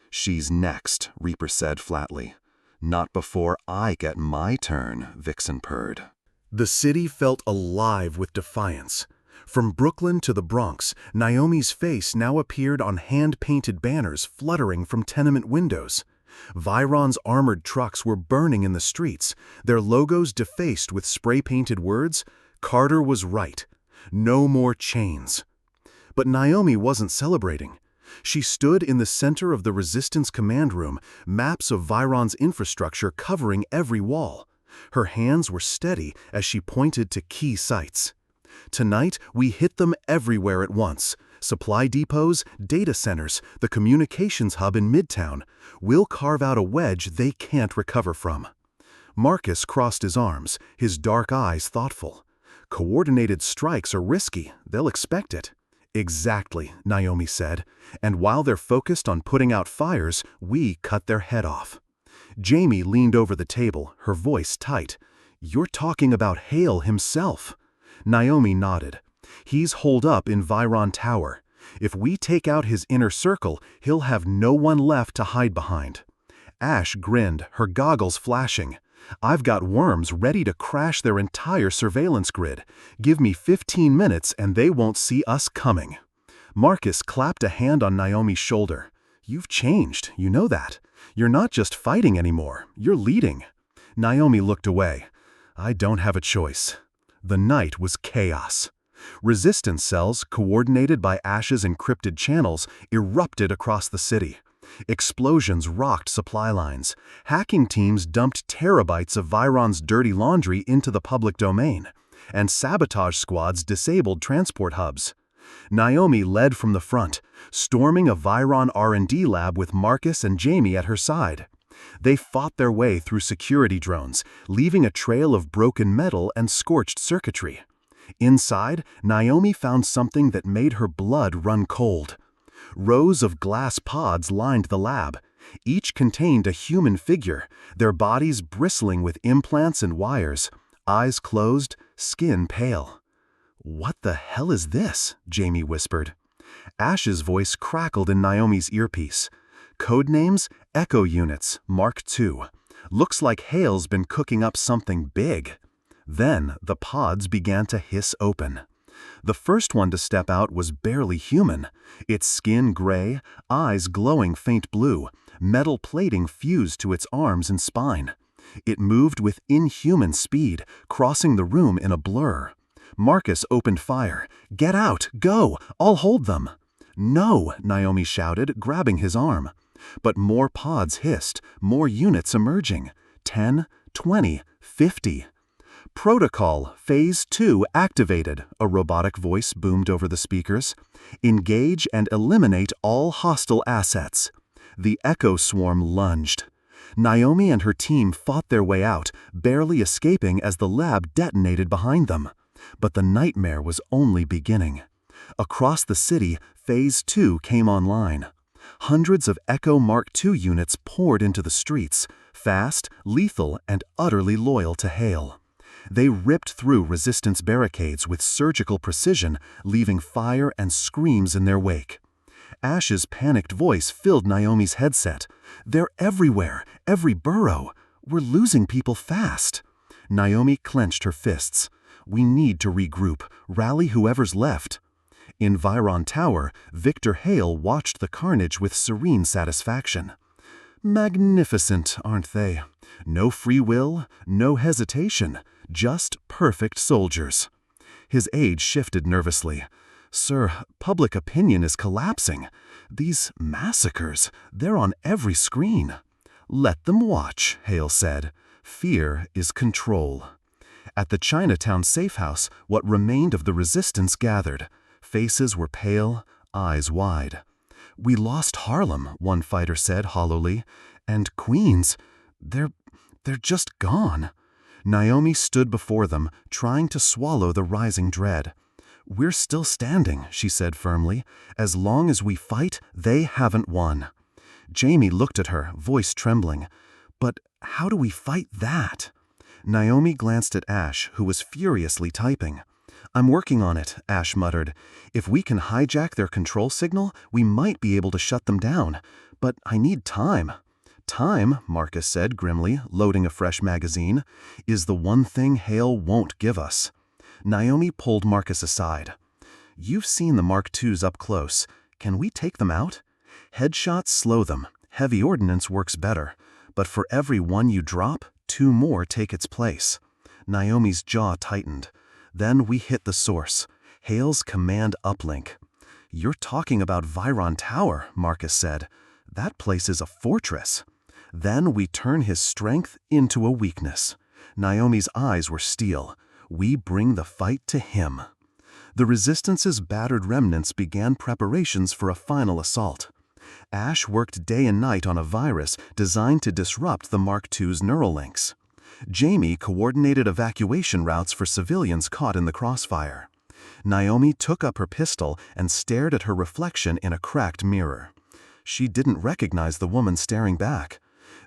"She's next," Reaper said flatly. "Not before I get my turn," Vixen purred. The city felt alive with defiance. From Brooklyn to the Bronx, Naomi's face now appeared on hand-painted banners fluttering from tenement windows. Veyron's armored trucks were burning in the streets, their logos defaced with spray-painted words, "Carter was right. No more chains." But Naomi wasn't celebrating. She stood in the center of the Resistance command room, maps of Veyron's infrastructure covering every wall. Her hands were steady as she pointed to key sites. "Tonight, we hit them everywhere at once. Supply depots, data centers, the communications hub in Midtown. We'll carve out a wedge they can't recover from." Marcus crossed his arms, his dark eyes thoughtful. "Coordinated strikes are risky. They'll expect it." "Exactly," Naomi said. "And while they're focused on putting out fires, we cut their head off." Jamie leaned over the table, her voice tight. "You're talking about Hale himself." Naomi nodded. "He's holed up in Veyron Tower. If we take out his inner circle, he'll have no one left to hide behind." Ash grinned, her goggles flashing. "I've got worms ready to crash their entire surveillance grid. Give me 15 minutes and they won't see us coming." Marcus clapped a hand on Naomi's shoulder. "You've changed, you know that. You're not just fighting anymore, you're leading." Naomi looked away. "I don't have a choice." The night was chaos. Resistance cells, coordinated by Ash's encrypted channels, erupted across the city. Explosions rocked supply lines. Hacking teams dumped terabytes of Veyron's dirty laundry into the public domain. And sabotage squads disabled transport hubs. Naomi led from the front, storming a Veyron R&D lab with Marcus and Jamie at her side. They fought their way through security drones, leaving a trail of broken metal and scorched circuitry. Inside, Naomi found something that made her blood run cold. Rows of glass pods lined the lab. Each contained a human figure, their bodies bristling with implants and wires, eyes closed, skin pale. "What the hell is this?" Jamie whispered. Ash's voice crackled in Naomi's earpiece. "Codenames, Echo Units, Mark II. Looks like Hale's been cooking up something big." Then the pods began to hiss open. The first one to step out was barely human, its skin gray, eyes glowing faint blue, metal plating fused to its arms and spine. It moved with inhuman speed, crossing the room in a blur. Marcus opened fire. "Get out! Go! I'll hold them!" "No!" Naomi shouted, grabbing his arm. But more pods hissed, more units emerging. 10, 20, 50. "Protocol, Phase 2 activated," a robotic voice boomed over the speakers. "Engage and eliminate all hostile assets." The Echo Swarm lunged. Naomi and her team fought their way out, barely escaping as the lab detonated behind them. But the nightmare was only beginning. Across the city, Phase 2 came online. Hundreds of Echo Mark II units poured into the streets, fast, lethal, and utterly loyal to Hale. They ripped through resistance barricades with surgical precision, leaving fire and screams in their wake. Ash's panicked voice filled Naomi's headset. "They're everywhere, every burrow. We're losing people fast." Naomi clenched her fists. "We need to regroup, rally whoever's left." In Veyron Tower, Victor Hale watched the carnage with serene satisfaction. "Magnificent, aren't they? No free will, no hesitation, just perfect soldiers." His aide shifted nervously. "Sir, public opinion is collapsing. These massacres, they're on every screen." "Let them watch," Hale said. "Fear is control." At the Chinatown safe house, what remained of the resistance gathered. Faces were pale, eyes wide. "We lost Harlem," one fighter said hollowly. "And Queens, they're just gone." Naomi stood before them, trying to swallow the rising dread. "We're still standing," she said firmly. "As long as we fight, they haven't won." Jamie looked at her, voice trembling. "But how do we fight that?" Naomi glanced at Ash, who was furiously typing. "I'm working on it," Ash muttered. "If we can hijack their control signal, we might be able to shut them down. But I need time." "Time," Marcus said grimly, loading a fresh magazine, "is the one thing Hale won't give us." Naomi pulled Marcus aside. "You've seen the Mark IIs up close. Can we take them out? Headshots slow them. Heavy ordnance works better. But for every one you drop, 2 more take its place." Naomi's jaw tightened. "Then we hit the source. Hale's command uplink." "You're talking about Veyron Tower," Marcus said. "That place is a fortress." "Then we turn his strength into a weakness." Naomi's eyes were steel. "We bring the fight to him." The Resistance's battered remnants began preparations for a final assault. Ash worked day and night on a virus designed to disrupt the Mark II's neural links. Jamie coordinated evacuation routes for civilians caught in the crossfire. Naomi took up her pistol and stared at her reflection in a cracked mirror. She didn't recognize the woman staring back.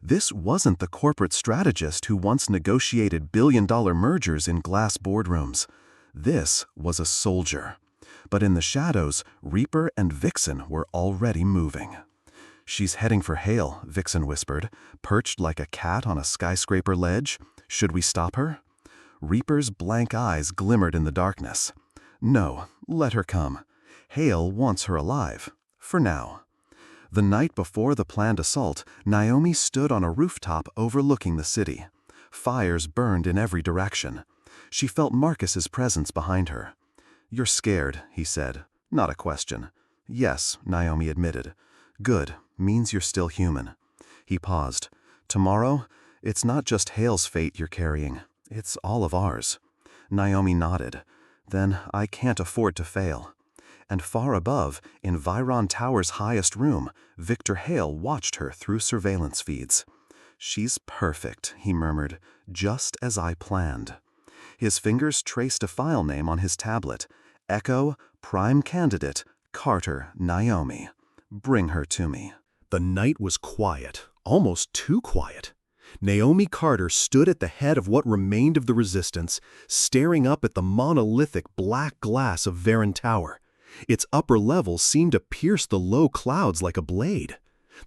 This wasn't the corporate strategist who once negotiated billion-dollar mergers in glass boardrooms. This was a soldier. But in the shadows, Reaper and Vixen were already moving. "She's heading for Hale," Vixen whispered, perched like a cat on a skyscraper ledge. "Should we stop her?" Reaper's blank eyes glimmered in the darkness. "No, let her come. Hale wants her alive. For now." The night before the planned assault, Naomi stood on a rooftop overlooking the city. Fires burned in every direction. She felt Marcus's presence behind her. "You're scared," he said. "Not a question." "Yes," Naomi admitted. "Good. Means you're still human." He paused. "Tomorrow, it's not just Hale's fate you're carrying. It's all of ours." Naomi nodded. "Then I can't afford to fail." And far above, in Veyron Tower's highest room, Victor Hale watched her through surveillance feeds. "She's perfect," he murmured, "just as I planned." His fingers traced a file name on his tablet. Echo, Prime Candidate, Carter, Naomi. "Bring her to me." The night was quiet, almost too quiet. Naomi Carter stood at the head of what remained of the resistance, staring up at the monolithic black glass of Veyron Tower. Its upper levels seemed to pierce the low clouds like a blade.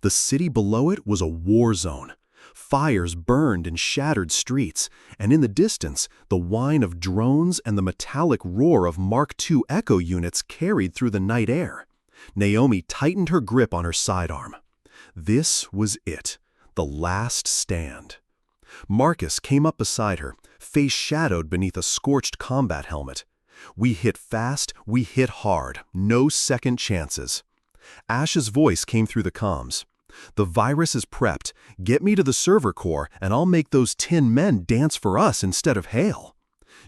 The city below it was a war zone. Fires burned in shattered streets, and in the distance, the whine of drones and the metallic roar of Mark II echo units carried through the night air. Naomi tightened her grip on her sidearm. This was it, the last stand. Marcus came up beside her, face shadowed beneath a scorched combat helmet. We hit fast, we hit hard, no second chances. Ash's voice came through the comms. The virus is prepped. Get me to the server core, and I'll make those 10 men dance for us instead of Hale.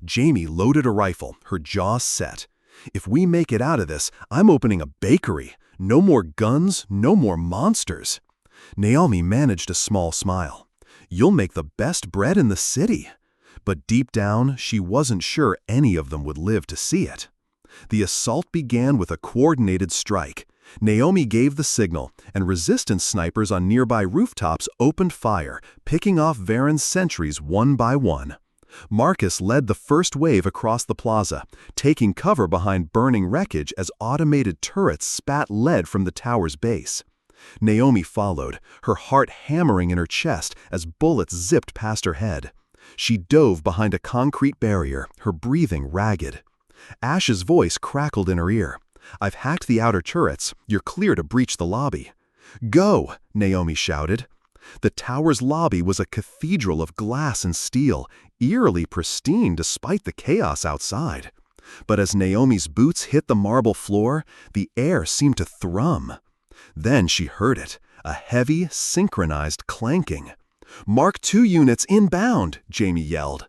Jamie loaded a rifle, her jaw set. If we make it out of this, I'm opening a bakery. No more guns, no more monsters. Naomi managed a small smile. You'll make the best bread in the city. But deep down, she wasn't sure any of them would live to see it. The assault began with a coordinated strike. Naomi gave the signal, and resistance snipers on nearby rooftops opened fire, picking off Veyron's sentries one by one. Marcus led the first wave across the plaza, taking cover behind burning wreckage as automated turrets spat lead from the tower's base. Naomi followed, her heart hammering in her chest as bullets zipped past her head. She dove behind a concrete barrier, her breathing ragged. Ash's voice crackled in her ear. I've hacked the outer turrets. You're clear to breach the lobby. Go, Naomi shouted. The tower's lobby was a cathedral of glass and steel, eerily pristine despite the chaos outside. But as Naomi's boots hit the marble floor, the air seemed to thrum. Then she heard it, a heavy, synchronized clanking. Mark II units inbound, Jamie yelled.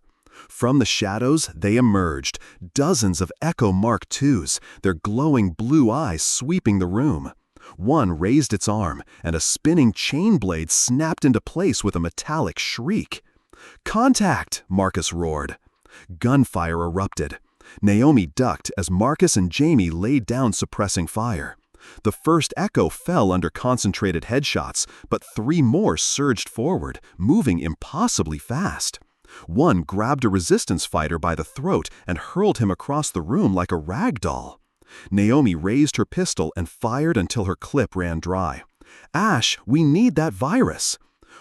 From the shadows, they emerged, dozens of Echo Mark IIs, their glowing blue eyes sweeping the room. One raised its arm, and a spinning chain blade snapped into place with a metallic shriek. Contact! Marcus roared. Gunfire erupted. Naomi ducked as Marcus and Jamie laid down suppressing fire. The first Echo fell under concentrated headshots, but 3 more surged forward, moving impossibly fast. One grabbed a resistance fighter by the throat and hurled him across the room like a rag doll. Naomi raised her pistol and fired until her clip ran dry. Ash, we need that virus.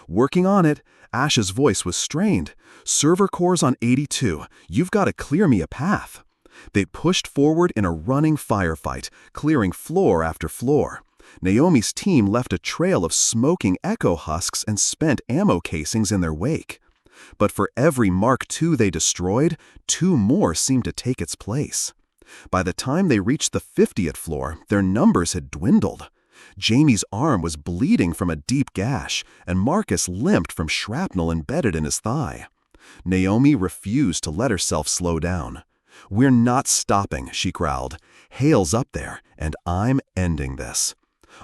Working on it. Ash's voice was strained. Server core's on 82. You've got to clear me a path. They pushed forward in a running firefight, clearing floor after floor. Naomi's team left a trail of smoking Echo husks and spent ammo casings in their wake. But for every Mark II they destroyed, 2 more seemed to take its place. By the time they reached the 50th floor, their numbers had dwindled. Jamie's arm was bleeding from a deep gash, and Marcus limped from shrapnel embedded in his thigh. Naomi refused to let herself slow down. We're not stopping, she growled. Hale's up there, and I'm ending this.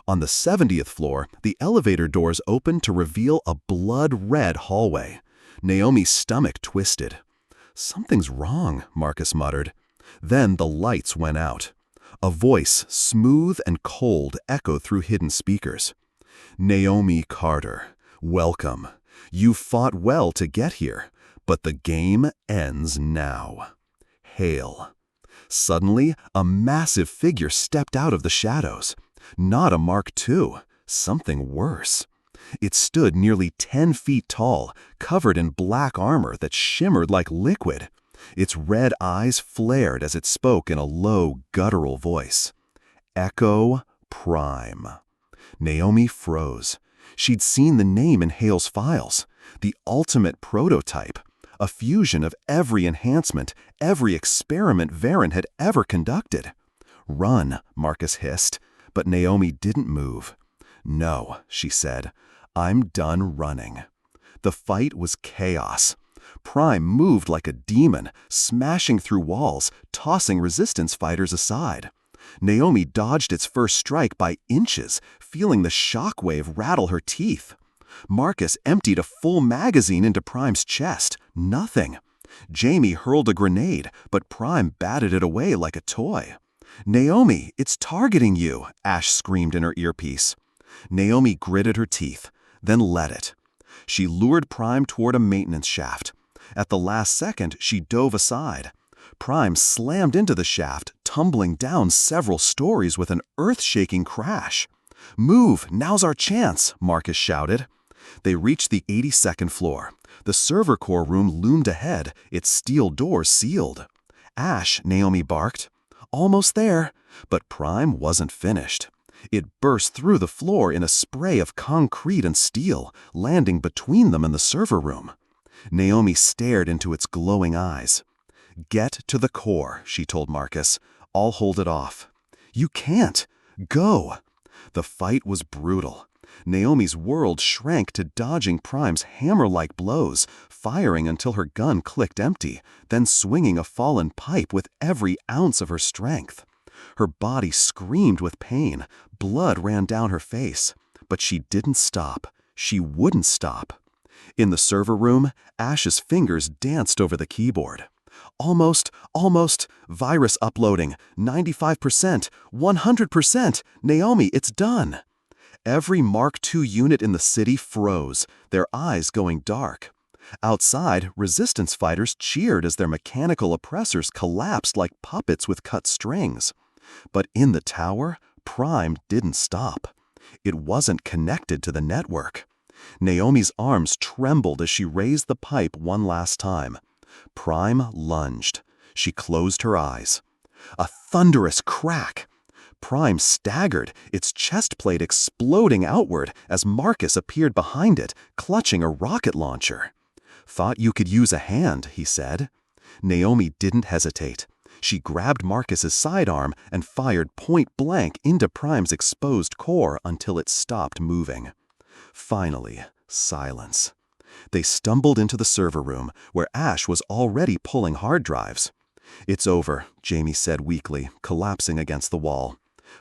On the 70th floor, the elevator doors opened to reveal a blood-red hallway. Naomi's stomach twisted. Something's wrong, Marcus muttered. Then the lights went out. A voice, smooth and cold, echoed through hidden speakers. Naomi Carter, welcome. You fought well to get here, but the game ends now. Hale. Suddenly, a massive figure stepped out of the shadows. Not a Mark II, something worse. It stood nearly 10 feet tall, covered in black armor that shimmered like liquid. Its red eyes flared as it spoke in a low, guttural voice. Echo Prime. Naomi froze. She'd seen the name in Hale's files. The ultimate prototype. A fusion of every enhancement, every experiment Veyron had ever conducted. Run, Marcus hissed, but Naomi didn't move. No, she said. I'm done running. The fight was chaos. Prime moved like a demon, smashing through walls, tossing resistance fighters aside. Naomi dodged its first strike by inches, feeling the shockwave rattle her teeth. Marcus emptied a full magazine into Prime's chest. Nothing. Jamie hurled a grenade, but Prime batted it away like a toy. Naomi, it's targeting you, Ash screamed in her earpiece. Naomi gritted her teeth, then let it. She lured Prime toward a maintenance shaft. At the last second, she dove aside. Prime slammed into the shaft, tumbling down several stories with an earth-shaking crash. "Move, now's our chance," Marcus shouted. They reached the 82nd floor. The server core room loomed ahead, its steel doors sealed. "Ash," Naomi barked. "Almost there." But Prime wasn't finished. It burst through the floor in a spray of concrete and steel, landing between them and the server room. Naomi stared into its glowing eyes. "Get to the core," she told Marcus. "I'll hold it off." "You can't. Go." The fight was brutal. Naomi's world shrank to dodging Prime's hammer-like blows, firing until her gun clicked empty, then swinging a fallen pipe with every ounce of her strength. Her body screamed with pain, blood ran down her face. But she didn't stop. She wouldn't stop. In the server room, Ash's fingers danced over the keyboard. "Almost, virus uploading, 95%, 100%, Naomi, it's done." Every Mark II unit in the city froze, their eyes going dark. Outside, resistance fighters cheered as their mechanical oppressors collapsed like puppets with cut strings. But in the tower, Prime didn't stop. It wasn't connected to the network. Naomi's arms trembled as she raised the pipe one last time. Prime lunged. She closed her eyes. A thunderous crack. Prime staggered, its chest plate exploding outward as Marcus appeared behind it, clutching a rocket launcher. "Thought you could use a hand," he said. Naomi didn't hesitate. She grabbed Marcus's sidearm and fired point blank into Prime's exposed core until it stopped moving. Finally, silence. They stumbled into the server room, where Ash was already pulling hard drives. "It's over," Jamie said weakly, collapsing against the wall.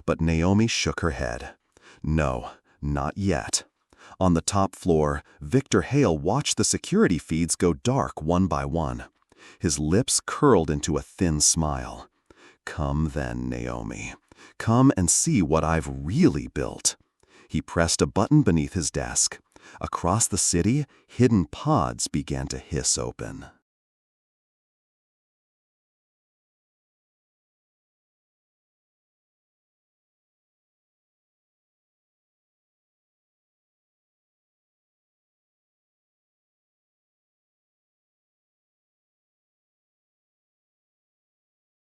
But Naomi shook her head. "No, not yet." On the top floor, Victor Hale watched the security feeds go dark one by one. His lips curled into a thin smile. "Come then, Naomi. Come and see what I've really built." He pressed a button beneath his desk. Across the city, hidden pods began to hiss open.